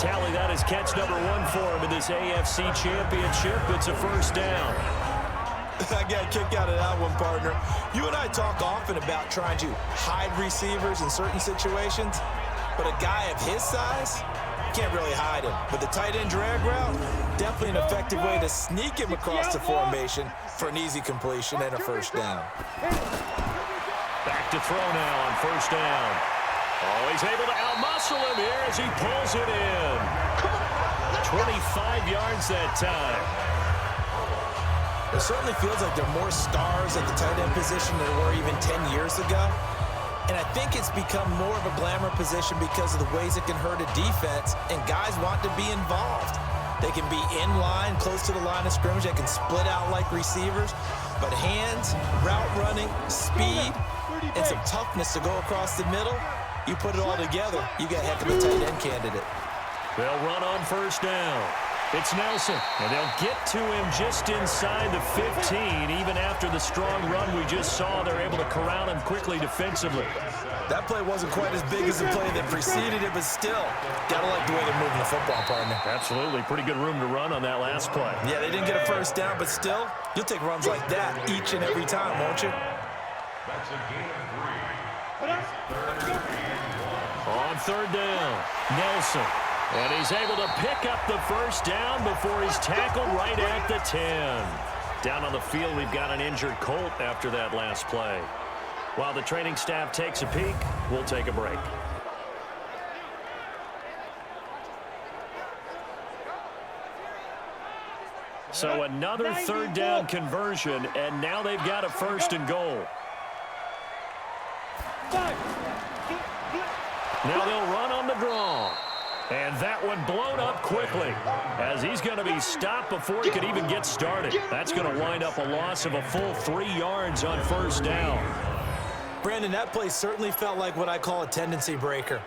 Tally, that is catch number 1 for him in this AFC Championship. It's a first down. I got a kick out of that one, partner. You and I talk often about trying to hide receivers in certain situations, but a guy of his size, can't really hide him. But the tight end drag route, definitely an effective way to sneak him across the formation for an easy completion and a first down. Back to throw now on first down. Oh, he's able to outmuscle him here as he pulls it in. 25 yards that time. It certainly feels like there are more stars at the tight end position than there were even 10 years ago. And I think it's become more of a glamour position because of the ways it can hurt a defense, and guys want to be involved. They can be in line, close to the line of scrimmage. They can split out like receivers. But hands, route running, speed, and some toughness to go across the middle, you put it all together, you got a heck of a tight end candidate. They'll run on first down. It's Nelson, and they'll get to him just inside the 15. Even after the strong run we just saw, they're able to corral him quickly defensively. That play wasn't quite as big as the play that preceded it, but still, gotta like the way they're moving the football, partner. Absolutely. Pretty good room to run on that last play. Yeah, they didn't get a first down, but still, you'll take runs like that each and every time, won't you? That's a game of 3. On third down, Nelson. And he's able to pick up the first down before he's tackled right at the 10. Down on the field, we've got an injured Colt after that last play. While the training staff takes a peek, we'll take a break. So another third down conversion, and now they've got a 1st and goal. Now they'll run on the draw. And that one blown up quickly as he's going to be stopped before he could even get started. That's going to wind up a loss of a full 3 yards on first down. Brandon, that play certainly felt like what I call a tendency breaker.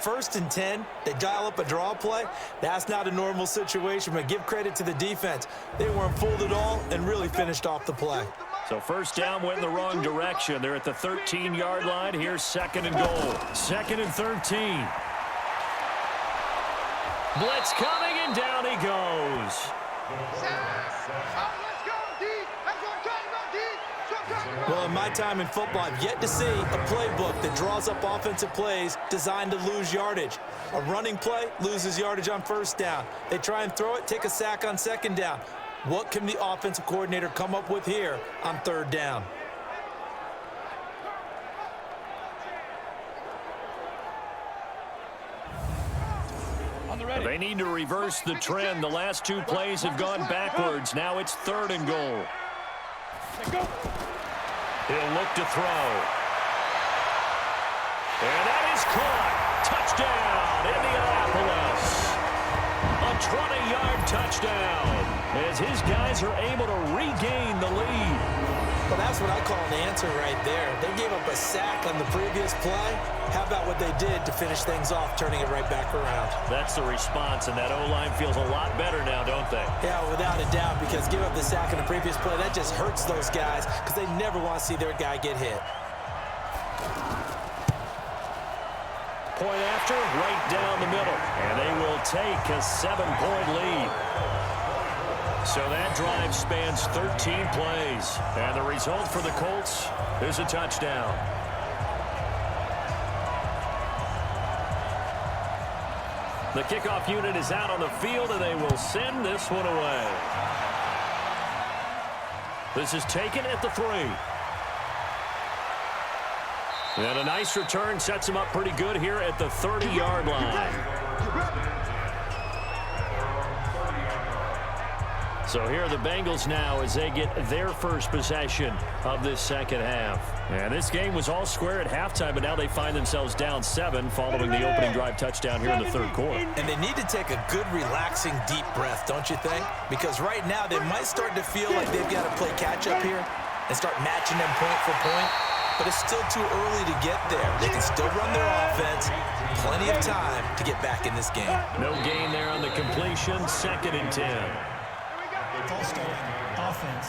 1st and 10, they dial up a draw play. That's not a normal situation, but give credit to the defense. They weren't fooled at all and really finished off the play. So first down went in the wrong direction. They're at the 13-yard line. Here's 2nd and goal. 2nd and 13. Blitz coming, and down he goes. Well, in my time in football, I've yet to see a playbook that draws up offensive plays designed to lose yardage. A running play loses yardage on first down. They try and throw it, take a sack on 2nd down. What can the offensive coordinator come up with here on 3rd down? They need to reverse the trend. The last 2 plays have gone backwards. Now it's 3rd and goal. He'll look to throw. And that is caught. Touchdown, Indianapolis. A 20-yard touchdown as his guys are able to regain the lead. Well, that's what I call an answer right there. They gave up a sack on the previous play. How about what they did to finish things off, turning it right back around? That's the response, and that O-line feels a lot better now, don't they? Yeah, without a doubt, because give up the sack on the previous play, that just hurts those guys because they never want to see their guy get hit. Point after, right down the middle, and they will take a 7-point lead. So that drive spans 13 plays, and the result for the Colts is a touchdown. The kickoff unit is out on the field, and they will send this one away. This is taken at the 3. And a nice return sets him up pretty good here at the 30-yard line. So here are the Bengals now as they get their first possession of this second half. And this game was all square at halftime, but now they find themselves down 7 following the opening drive touchdown here in the 3rd quarter. And they need to take a good, relaxing, deep breath, don't you think? Because right now they might start to feel like they've got to play catch-up here and start matching them point for point. But it's still too early to get there. They can still run their offense. Plenty of time to get back in this game. No gain there on the completion. 2nd and 10. False start, offense.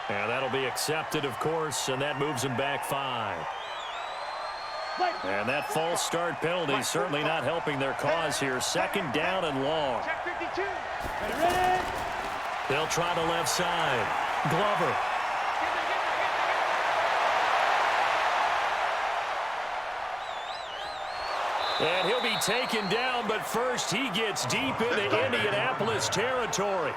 And that'll be accepted, of course, and that moves him back 5. And that false start penalty certainly not helping their cause here. 2nd down and long. They'll try the left side. Glover. And he'll be taken down, but first he gets deep into Indianapolis territory.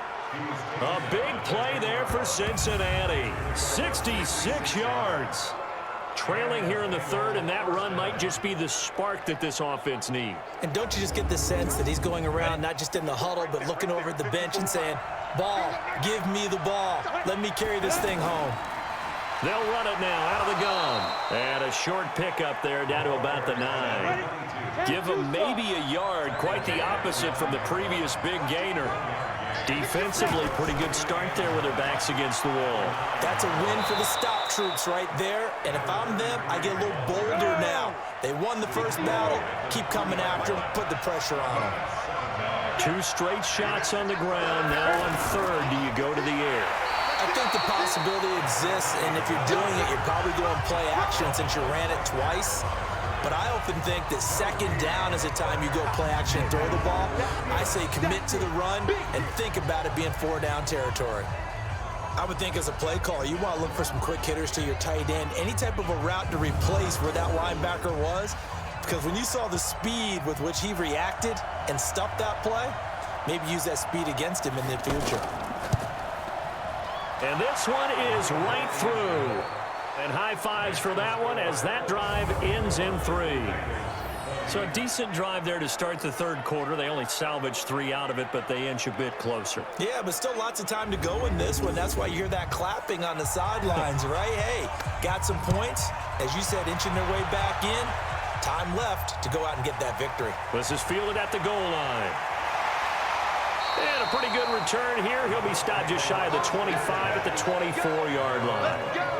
A big play there for Cincinnati. 66 yards. Trailing here in the 3rd, and that run might just be the spark that this offense needs. And don't you just get the sense that he's going around not just in the huddle, but looking over at the bench and saying, ball, give me the ball. Let me carry this thing home. They'll run it now out of the gun. And a short pickup there down to about the 9. Give them maybe a yard. Quite the opposite from the previous big gainer. Defensively, pretty good start there with their backs against the wall. That's a win for the stop troops right there. And if I'm them, I get a little bolder now. They won the first battle. Keep coming after them. Put the pressure on them. 2 straight shots on the ground. Now on 3rd, do you go to the air? I think the possibility exists, and if you're doing it, you're probably going play action since you ran it twice. But I often think that 2nd down is a time you go play action and throw the ball. I say commit to the run and think about it being 4-down territory. I would think as a play caller, you want to look for some quick hitters to your tight end, any type of a route to replace where that linebacker was. Because when you saw the speed with which he reacted and stuffed that play, maybe use that speed against him in the future. And this one is right through. And high fives for that one as that drive ends in 3. So a decent drive there to start the third quarter. They only salvaged 3 out of it, but they inch a bit closer. Yeah, but still lots of time to go in this one. That's why you hear that clapping on the sidelines, right? Hey, got some points. As you said, inching their way back in. Time left to go out and get that victory. This is fielded at the goal line. And a pretty good return here. He'll be stopped just shy of the 25 at the 24-yard line.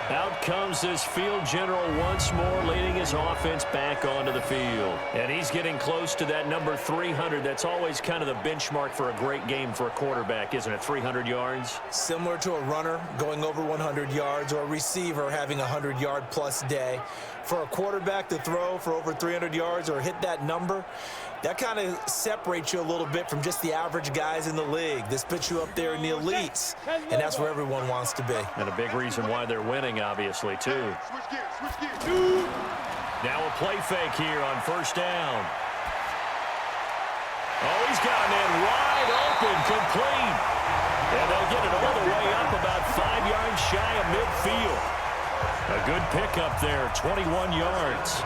Out comes this field general once more, leading his offense back onto the field. And he's getting close to that number 300. That's always kind of the benchmark for a great game for a quarterback, isn't it? 300 yards? Similar to a runner going over 100 yards or a receiver having a 100-yard-plus day. For a quarterback to throw for over 300 yards or hit that number, that kind of separates you a little bit from just the average guys in the league. This puts you up there in the elites, and that's where everyone wants to be. And a big reason why they're winning, obviously, too. Switch gears, switch gears. Now a play fake here on first down. Oh, he's got a man wide open, complete. And they'll get it all the way up about 5 yards shy of midfield. A good pickup there, 21 yards.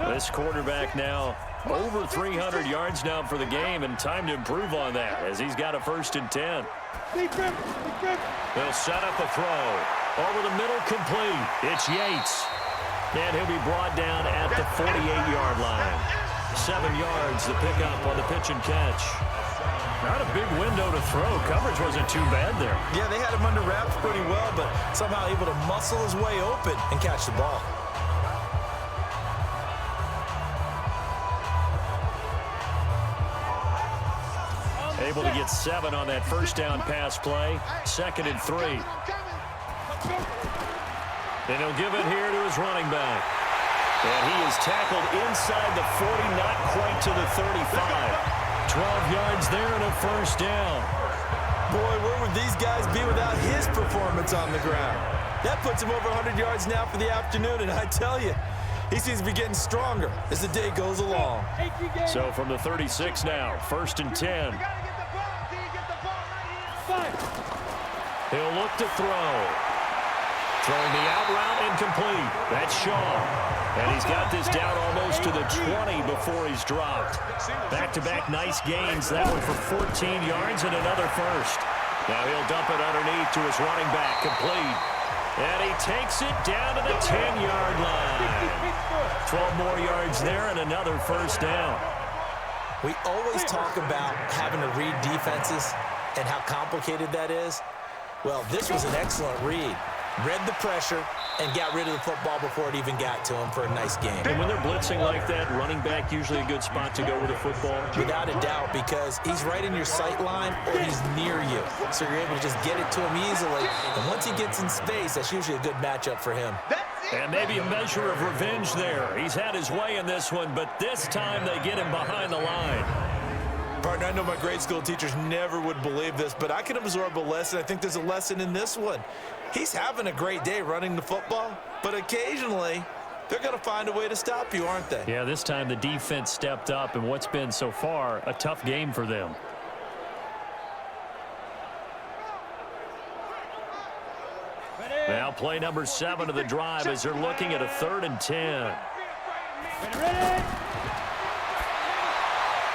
This quarterback now over 300 yards now for the game, and time to improve on that as he's got a 1st and 10. They'll set up a throw. Over the middle, complete. It's Yates. And he'll be brought down at the 48-yard line. 7 yards, the pickup on the pitch and catch. Not a big window to throw. Coverage wasn't too bad there. Yeah, they had him under wraps pretty well, but somehow able to muscle his way open and catch the ball. Able to get 7 on that first down pass play. 2nd and 3. And he'll give it here to his running back. And he is tackled inside the 40, not quite to the 35. 12 yards there and a 1st down. Boy, where would these guys be without his performance on the ground? That puts him over 100 yards now for the afternoon, and I tell you, he seems to be getting stronger as the day goes along. So from the 36 now, 1st and 10. He'll look to throw. Throwing the out route incomplete. That's Shaw. And he's got this down almost to the 20 before he's dropped. Back-to-back nice gains. That one for 14 yards and another 1st. Now he'll dump it underneath to his running back. Complete. And he takes it down to the 10-yard line. 12 more yards there and another 1st down. We always talk about having to read defenses and how complicated that is. Well, this was an excellent read. Read the pressure and got rid of the football before it even got to him for a nice game. And when they're blitzing like that, running back usually a good spot to go with the football? Without a doubt, because he's right in your sight line or he's near you. So you're able to just get it to him easily. And once he gets in space, that's usually a good matchup for him. And maybe a measure of revenge there. He's had his way in this one, but this time they get him behind the line. Partner, I know my grade school teachers never would believe this, but I can absorb a lesson. I think there's a lesson in this one. He's having a great day running the football, but occasionally they're going to find a way to stop you, aren't they? Yeah, this time the defense stepped up in what's been so far a tough game for them. Now play number 7 of the drive as they're looking at a 3rd and 10.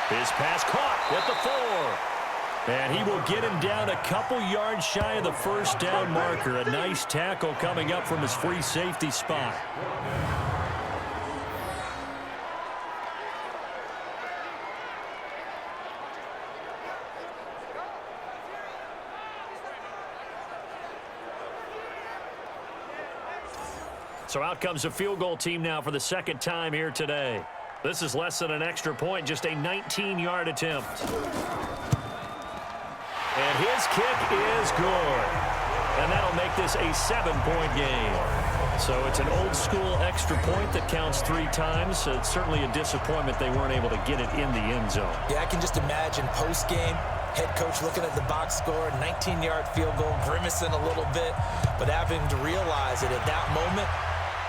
His pass caught at the 4. And he will get him down a couple yards shy of the 1st down marker. A nice tackle coming up from his free safety spot. So out comes a field goal team now for the 2nd time here today. This is less than an extra point, just a 19-yard attempt. And his kick is good. And that'll make this a 7-point game. So it's an old-school extra point that counts 3 times. It's certainly a disappointment they weren't able to get it in the end zone. Yeah, I can just imagine post-game, head coach looking at the box score, 19-yard field goal, grimacing a little bit, but having to realize that at that moment,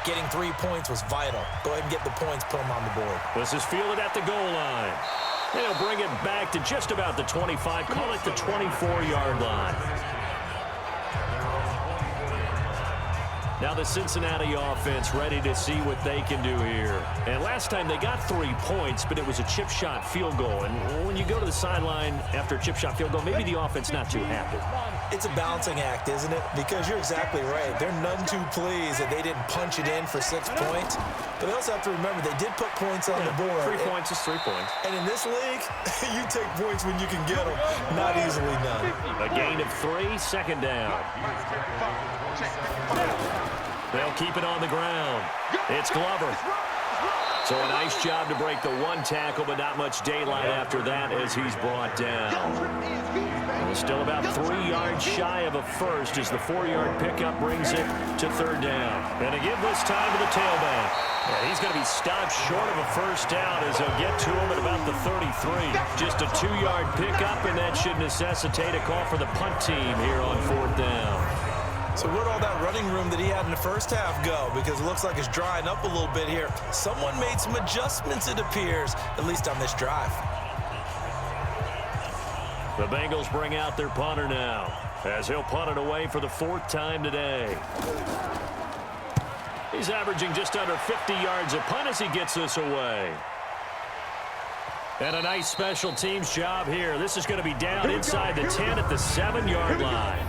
Getting 3 points was vital. Go ahead and get the points, put them on the board. This is fielded at the goal line. And he'll bring it back to just about the 25, call it the 24-yard line. Now the Cincinnati offense ready to see what they can do here. And last time they got 3 points, but it was a chip shot field goal. And when you go to the sideline after a chip shot field goal, maybe the offense not too happy. It's a balancing act, isn't it? Because you're exactly right. They're none too pleased that they didn't punch it in for 6 points. But they also have to remember they did put points on the board. 3 points is 3 points. And in this league, you take points when you can get them. Not easily done. A gain of 3, second down. They'll keep it on the ground. It's Glover. So a nice job to break the 1 tackle, but not much daylight after that as he's brought down. Well, still about 3 yards shy of a first as the 4-yard pickup brings it to 3rd down. And to give this time to the tailback. Yeah, he's going to be stopped short of a first down as they'll get to him at about the 33. Just a 2-yard pickup, and that should necessitate a call for the punt team here on 4th down. So where'd all that running room that he had in the first half go? Because it looks like it's drying up a little bit here. Someone made some adjustments, it appears, at least on this drive. The Bengals bring out their punter now as he'll punt it away for the 4th time today. He's averaging just under 50 yards a punt as he gets this away. And a nice special teams job here. This is going to be down inside the 10 at the 7-yard line.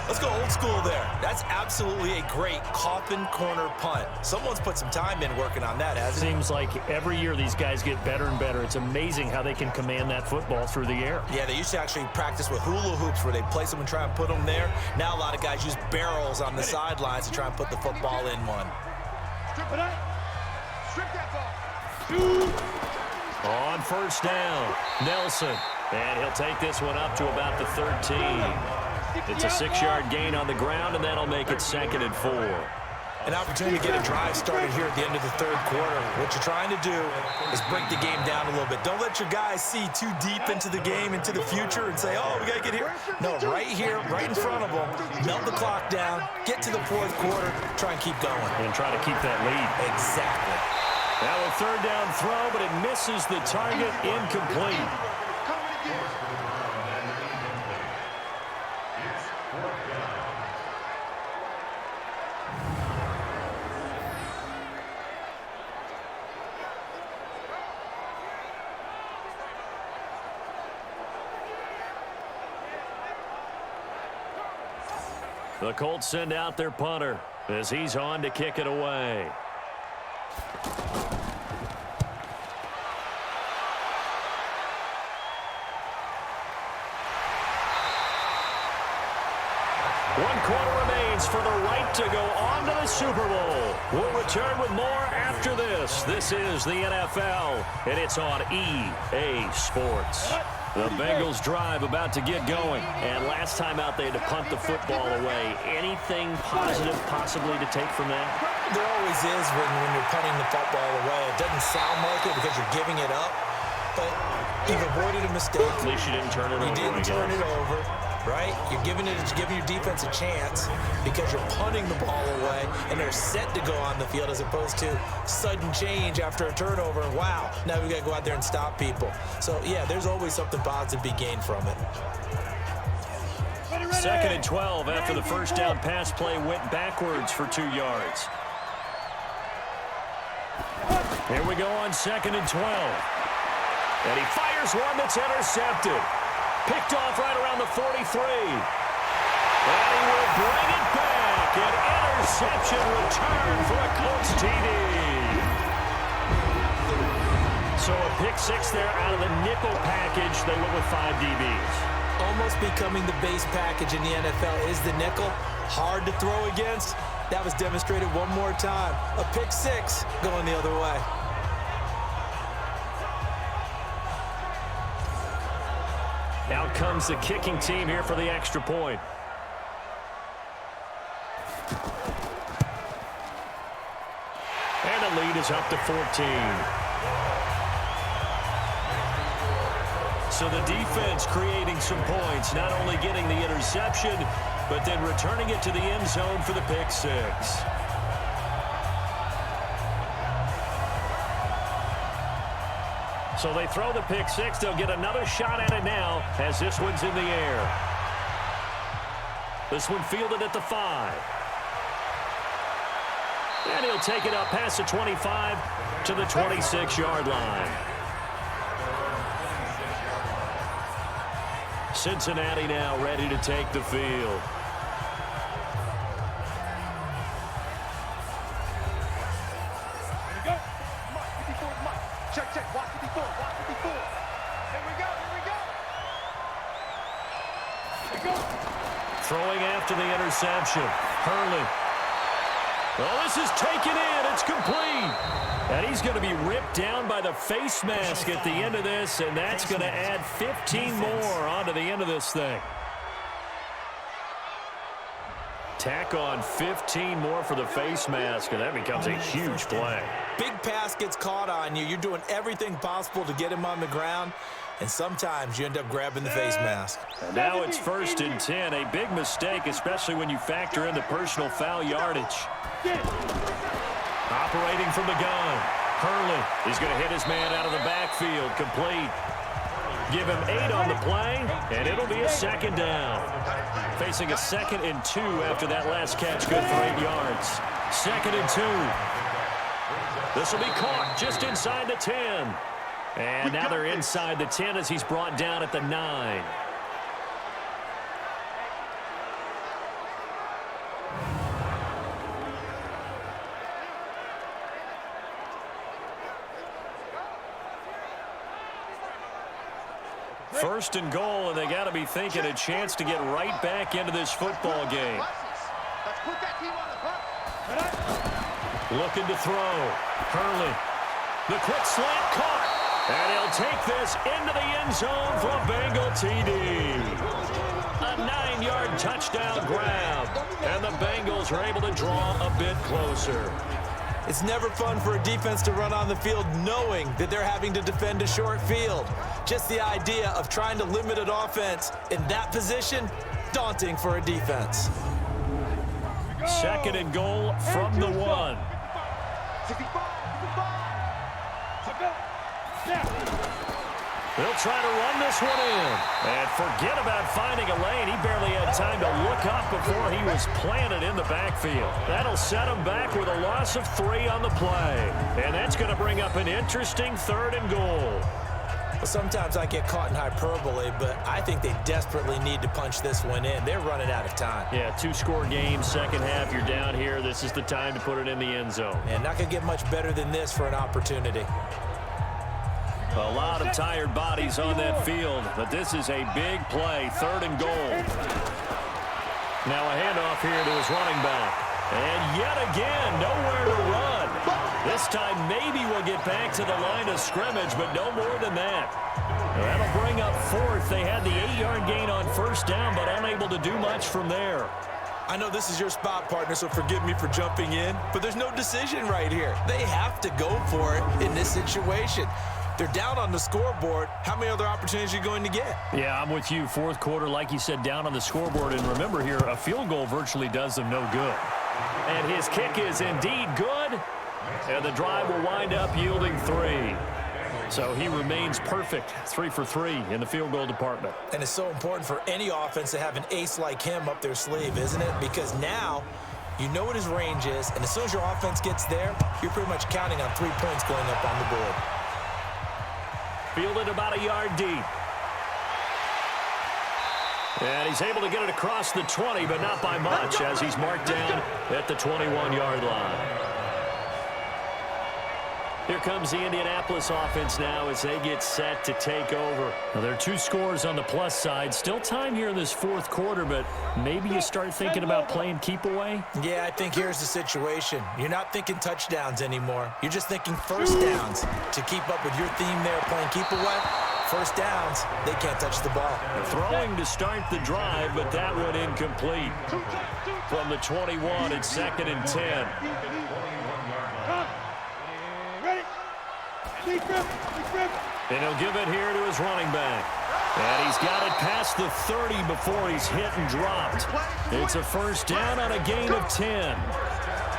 Let's go old school there. That's absolutely a great coffin corner punt. Someone's put some time in working on that, hasn't it? Seems like every year these guys get better and better. It's amazing how they can command that football through the air. Yeah, they used to actually practice with hula hoops where they place them and try and put them there. Now a lot of guys use barrels on the sidelines to try and put the football in one. Strip it up. Strip that ball. On 1st down, Nelson. And he'll take this one up to about the 13. It's a 6-yard gain on the ground, and that'll make it 2nd and 4. An opportunity to get a drive started here at the end of the 3rd quarter. What you're trying to do is break the game down a little bit. Don't let your guys see too deep into the game, into the future, and say, oh, we got to get here. No, right here, right in front of them, melt the clock down, get to the 4th quarter, try and keep going. And try to keep that lead. Exactly. Now a 3rd down throw, but it misses the target, incomplete. The Colts send out their punter as he's on to kick it away. One quarter remains for the right to go on to the Super Bowl. We'll return with more after this. This is the NFL, and it's on EA Sports. The Bengals drive about to get going. And last time out, they had to punt the football away. Anything positive possibly to take from that? There always is when you're punting the football away. It doesn't sound like it because you're giving it up, but you've avoided a mistake. At least you didn't turn it over. You didn't turn it over, right? You're giving your defense a chance because you're punting the ball away, and they're set to go on the field as opposed to sudden change after a turnover. Wow, now we got to go out there and stop people. So, yeah, there's always something positive to be gained from it. 2nd and 12 after the first down pass play went backwards for 2 yards. Here we go on 2nd and 12. And he fires one that's intercepted. Picked off right around the 43. And he will bring it back. An interception return for a Colts TD. So a pick 6 there out of the nickel package. They went with 5 DBs. Almost becoming the base package in the NFL is the nickel. Hard to throw against. That was demonstrated one more time. A pick 6 going the other way. Out comes the kicking team here for the extra point. And the lead is up to 14. So the defense creating some points, not only getting the interception, but then returning it to the end zone for the pick 6. So they throw the pick six. They'll get another shot at it now as this one's in the air. This one fielded at the 5. And he'll take it up past the 25 to the 26-yard line. Cincinnati now ready to take the field. Check, check. Watch 54. Watch 54. Here we go. Here we go. Throwing after the interception. Hurley. Well, this is taken in. It's complete. And he's going to be ripped down by the face mask at the end of this, and that's going to add 15 more onto the end of this thing. Tack on 15 more for the face mask, and that becomes a huge play. Big pass gets caught on you. You're doing everything possible to get him on the ground, and sometimes you end up grabbing the face mask. And now it's 1st and 10. A big mistake, especially when you factor in the personal foul yardage. Operating from the gun. Hurley is going to hit his man out of the backfield. Complete. Give him 8 on the play, and it'll be a 2nd down. Facing a 2nd and 2 after that last catch, good for 8 yards. 2nd and 2. This will be caught just inside the 10. And now they're inside the 10 as he's brought down at the 9. First and goal, and they got to be thinking a chance to get right back into this football game. Let's put that team on the hunt. Looking to throw. Hurley. The quick slant caught. And he'll take this into the end zone for a Bengal TD. A 9-yard touchdown grab. And the Bengals are able to draw a bit closer. It's never fun for a defense to run on the field knowing that they're having to defend a short field. Just the idea of trying to limit an offense in that position, daunting for a defense. 2nd and goal from the 1. 55. They'll try to run this one in. And forget about finding a lane. He barely had time to look up before he was planted in the backfield. That'll set him back with a loss of 3 on the play. And that's going to bring up an interesting 3rd and goal. Well, sometimes I get caught in hyperbole, but I think they desperately need to punch this one in. They're running out of time. Yeah, 2-score game, 2nd half. You're down here. This is the time to put it in the end zone. And not going to get much better than this for an opportunity. A lot of tired bodies on that field, but this is a big play, 3rd and goal. Now a handoff here to his running back. And yet again, nowhere to run. This time maybe we'll get back to the line of scrimmage, but no more than that. That'll bring up 4th. They had the 8-yard gain on 1st down, but unable to do much from there. I know this is your spot, partner, so forgive me for jumping in, but there's no decision right here. They have to go for it in this situation. They're down on the scoreboard. How many other opportunities are you going to get? Yeah, I'm with you. 4th quarter, like you said, down on the scoreboard. And remember here, a field goal virtually does them no good. And his kick is indeed good. And the drive will wind up yielding 3. So he remains perfect, 3 for 3 in the field goal department. And it's so important for any offense to have an ace like him up their sleeve, isn't it? Because now you know what his range is, and as soon as your offense gets there, you're pretty much counting on 3 points going up on the board. Fielded about a yard deep. And he's able to get it across the 20, but not by much as he's marked down at the 21-yard line. Here comes the Indianapolis offense now as they get set to take over. Now, there are 2 scores on the plus side. Still time here in this 4th quarter, but maybe you start thinking about playing keep away? Yeah, I think here's the situation. You're not thinking touchdowns anymore. You're just thinking 1st downs. To keep up with your theme there, playing keep away, 1st downs, they can't touch the ball. Throwing to start the drive, but that one incomplete. From the 21, it's 2nd and 10. And he'll give it here to his running back. And he's got it past the 30 before he's hit and dropped. It's a 1st down on a gain of 10.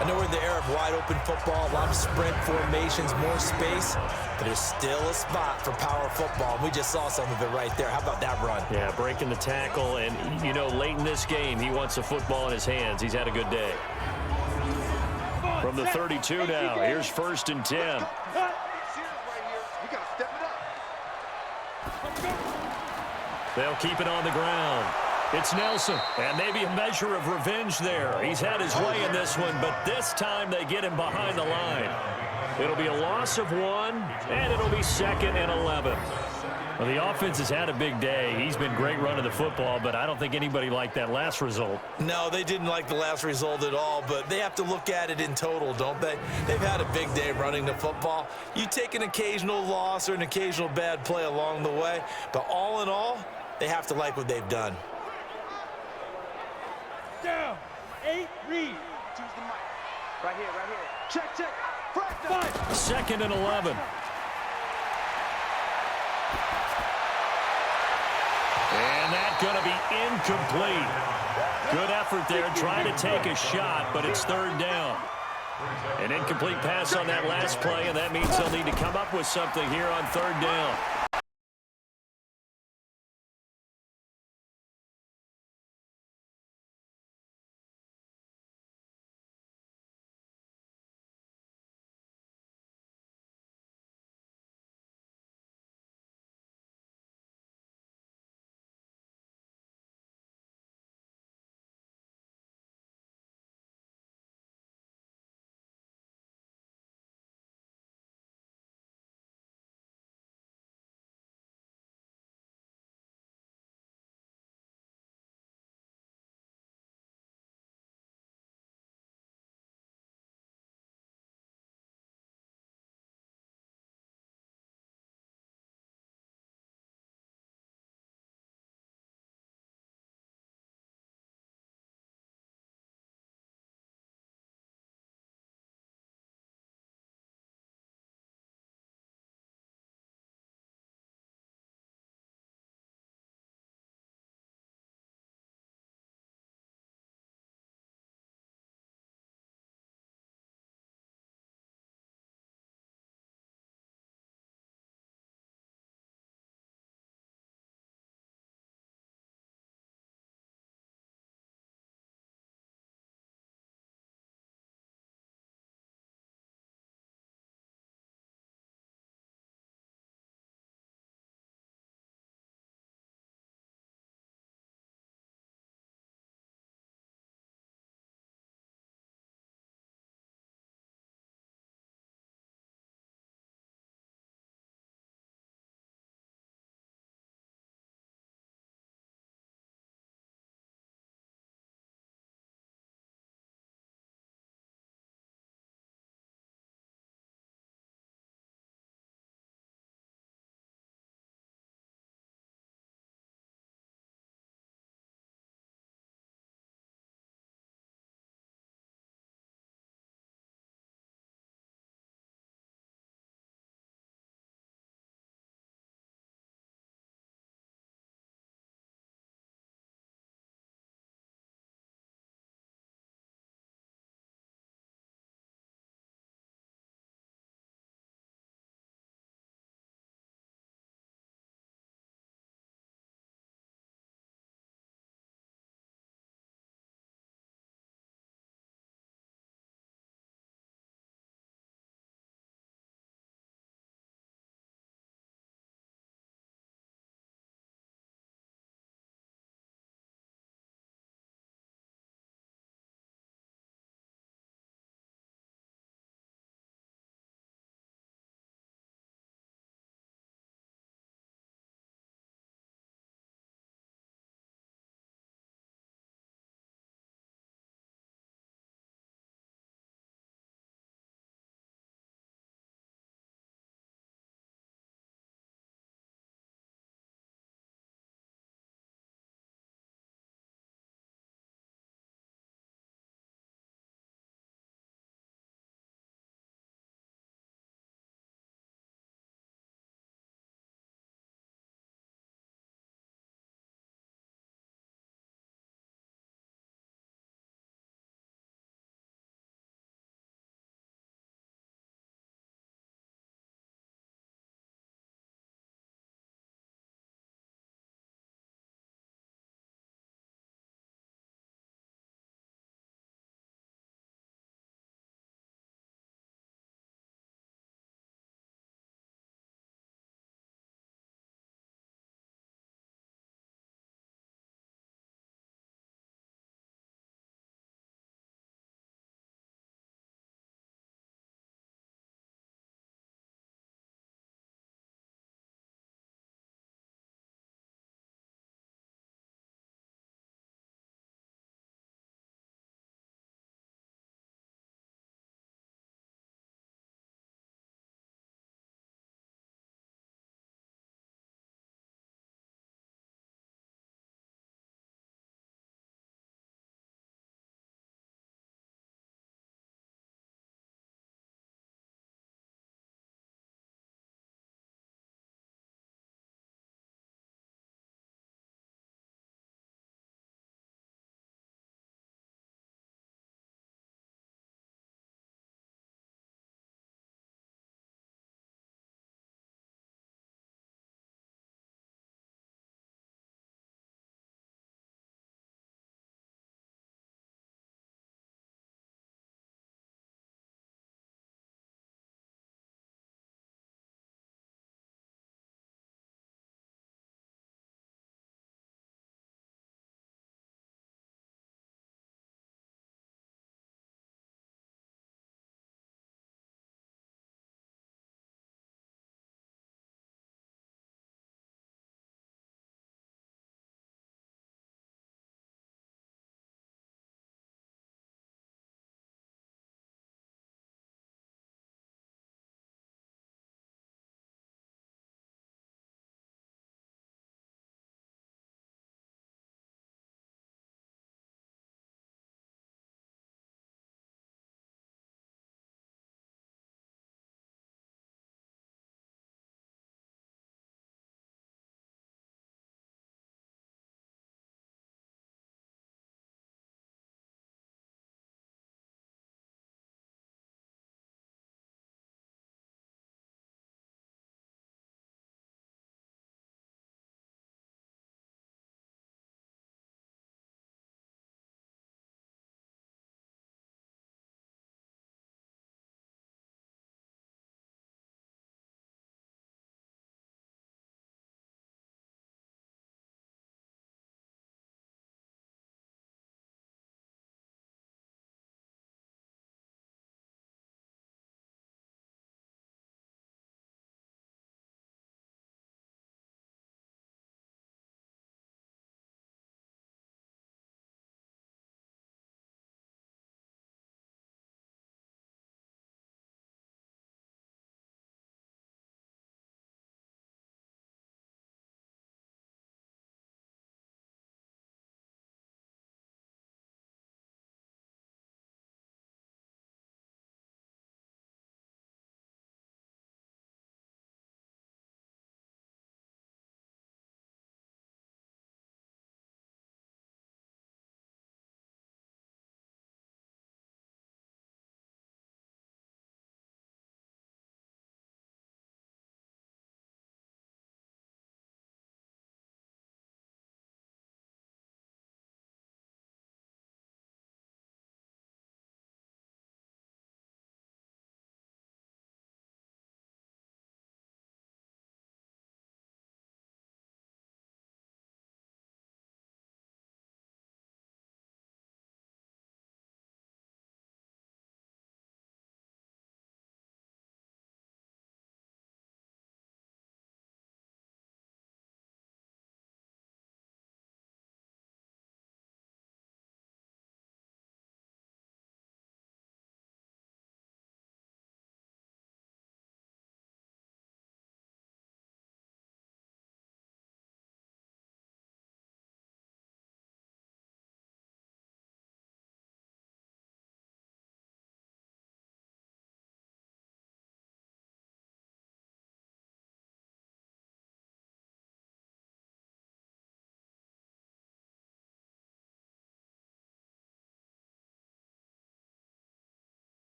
I know we're in the era of wide-open football, a lot of spread formations, more space, but there's still a spot for power football. We just saw some of it right there. How about that run? Yeah, breaking the tackle, and, you know, late in this game, he wants the football in his hands. He's had a good day. From the 32 now, here's 1st and 10. They'll keep it on the ground. It's Nelson, and maybe a measure of revenge there. He's had his way in this one, but this time they get him behind the line. It'll be a loss of 1, and it'll be 2nd and 11. Well, the offense has had a big day. He's been great running the football, but I don't think anybody liked that last result. No, they didn't like the last result at all, but they have to look at it in total, don't they? They've had a big day running the football. You take an occasional loss or an occasional bad play along the way, but all in all, they have to like what they've done. Down. 8, read. Choose the mic. Right here, right here. Check, check. Press. 2nd and 11. And that's going to be incomplete. Good effort there, trying to take a shot, but it's 3rd down. An incomplete pass on that last play, and that means they'll need to come up with something here on 3rd down.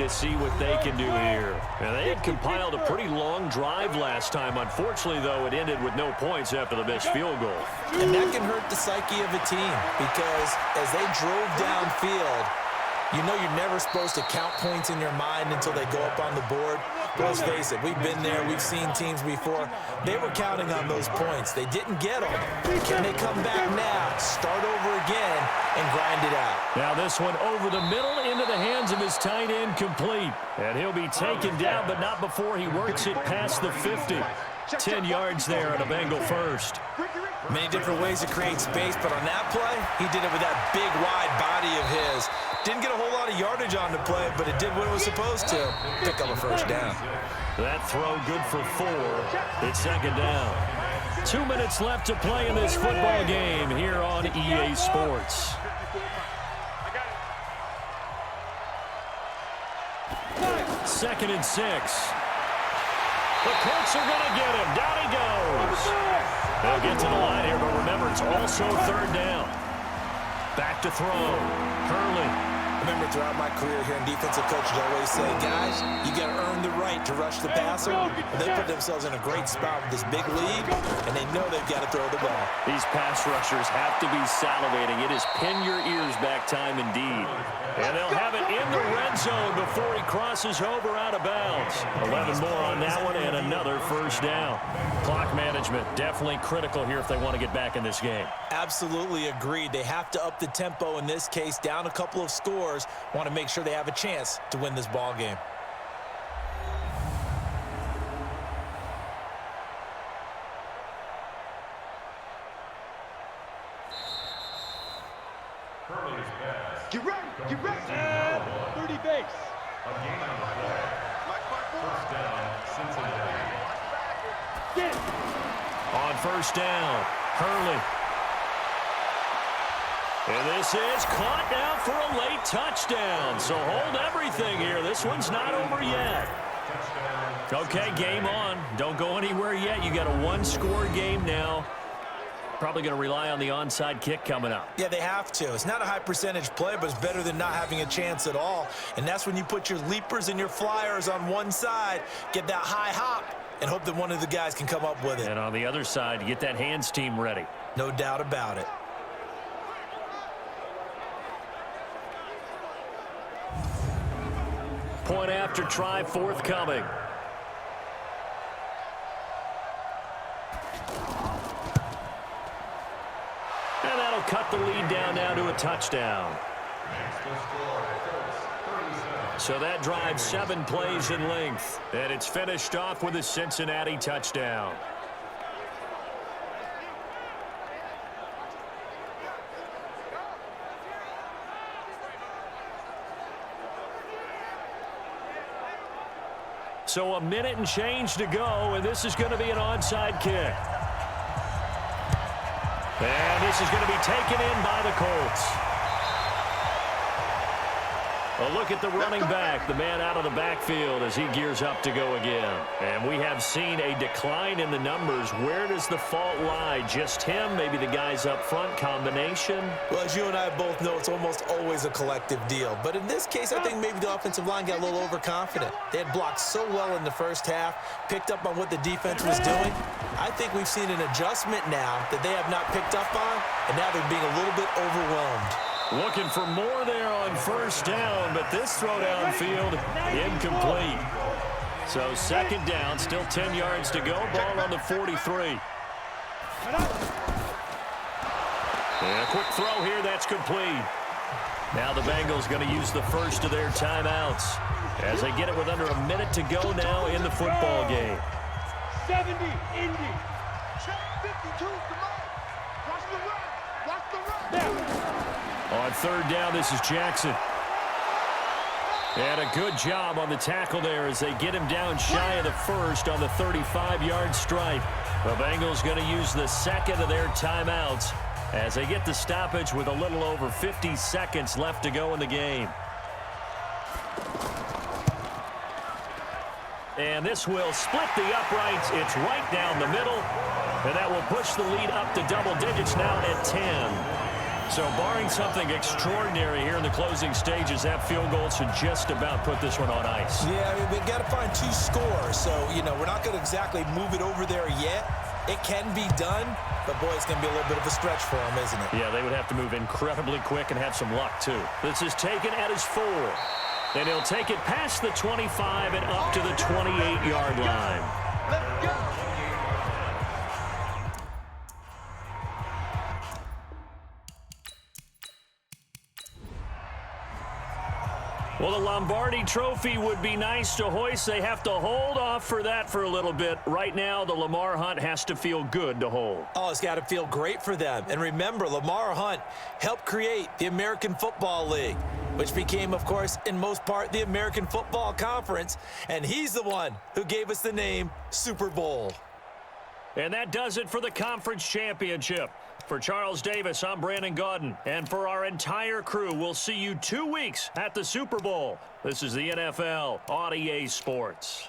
to see what they can do here. And they had compiled a pretty long drive last time. Unfortunately, though, it ended with no points after the missed field goal. And that can hurt the psyche of a team because as they drove downfield, you know you're never supposed to count points in your mind until they go up on the board. But let's face it, we've been there. We've seen teams before. They were counting on those points. They didn't get them. Can they come back now, start over again, and grind it out? Now this one over the middle into the hands of his tight end, complete. And he'll be taken down, but not before he works it past the 50. 10 yards there at a Bengal first. Many different ways to create space, but on that play, he did it with that big, wide body of his. Didn't get a whole lot of yardage on the play, but it did what it was supposed to. Pick up a first down. That throw good for 4. It's second down. 2 minutes left to play in this football game here on EA Sports. Second and 6. The Colts are going to get him. Down he goes. They'll get to the line here, but remember, it's also third down. Back to throw. Hurley. Remember, throughout my career here in defensive coaches always say, guys, you got to earn the right to rush the passer. They put themselves in a great spot with this big lead, and they know they've got to throw the ball. These pass rushers have to be salivating. It is pin your ears back time indeed. And they'll have it in the red zone before he crosses over out of bounds. 11 more on that one and another first down. Clock management definitely critical here if they want to get back in this game. Absolutely agreed. They have to up the tempo in this case, down a couple of scores. Want to make sure they have a chance to win this ball game. Get ready, get ready. 30 base. First down, Cincinnati. Get. On first down, Hurley. And this is caught now for a late touchdown. So hold everything here. This one's not over yet. Okay, game on. Don't go anywhere yet. You got a one-score game now. Probably going to rely on the onside kick coming up. Yeah, they have to. It's not a high percentage play, but it's better than not having a chance at all. And that's when you put your leapers and your flyers on one side, get that high hop, and hope that one of the guys can come up with it. And on the other side, you get that hands team ready. No doubt about it. Point after try forthcoming. And that'll cut the lead down now to a touchdown. So that drives 7 plays in length. And it's finished off with a Cincinnati touchdown. So a minute and change to go, and this is going to be an onside kick. And this is going to be taken in by the Colts. A look at the running back, the man out of the backfield as he gears up to go again. And we have seen a decline in the numbers. Where does the fault lie? Just him? Maybe the guys up front? Combination? Well, as you and I both know, it's almost always a collective deal. But in this case, I think maybe the offensive line got a little overconfident. They had blocked so well in the first half, picked up on what the defense was doing. I think we've seen an adjustment now that they have not picked up on, and now they're being a little bit overwhelmed. Looking for more there on first down, but this throw downfield incomplete. So second down, still 10 yards to go. Ball on the 43. And a quick throw here, that's complete. Now the Bengals going to use the first of their timeouts as they get it with under a minute to go now in the football game. 70, Indy. Check 52, come on. Watch the run. Watch the run. Now. On third down, this is Jackson. And a good job on the tackle there as they get him down shy of the first on the 35-yard stripe. The Bengals going to use the second of their timeouts as they get the stoppage with a little over 50 seconds left to go in the game. And this will split the uprights. It's right down the middle. And that will push the lead up to double digits now at 10. So barring something extraordinary here in the closing stages, that field goal should just about put this one on ice. Yeah, I mean, we've got to find 2 scores. So, you know, we're not going to exactly move it over there yet. It can be done, but, boy, it's going to be a little bit of a stretch for them, isn't it? Yeah, they would have to move incredibly quick and have some luck, too. This is taken at his 4. And he'll take it past the 25 and up to the 28-yard line. Let's go. Well, the Lombardi Trophy would be nice to hoist. They have to hold off for that for a little bit. Right now, the Lamar Hunt has to feel good to hold. Oh, it's got to feel great for them. And remember, Lamar Hunt helped create the American Football League, which became, of course, in most part, the American Football Conference. And he's the one who gave us the name Super Bowl. And that does it for the conference championship. For Charles Davis, I'm Brandon Gaudin. And for our entire crew, we'll see you 2 weeks at the Super Bowl. This is the NFL on EA Sports.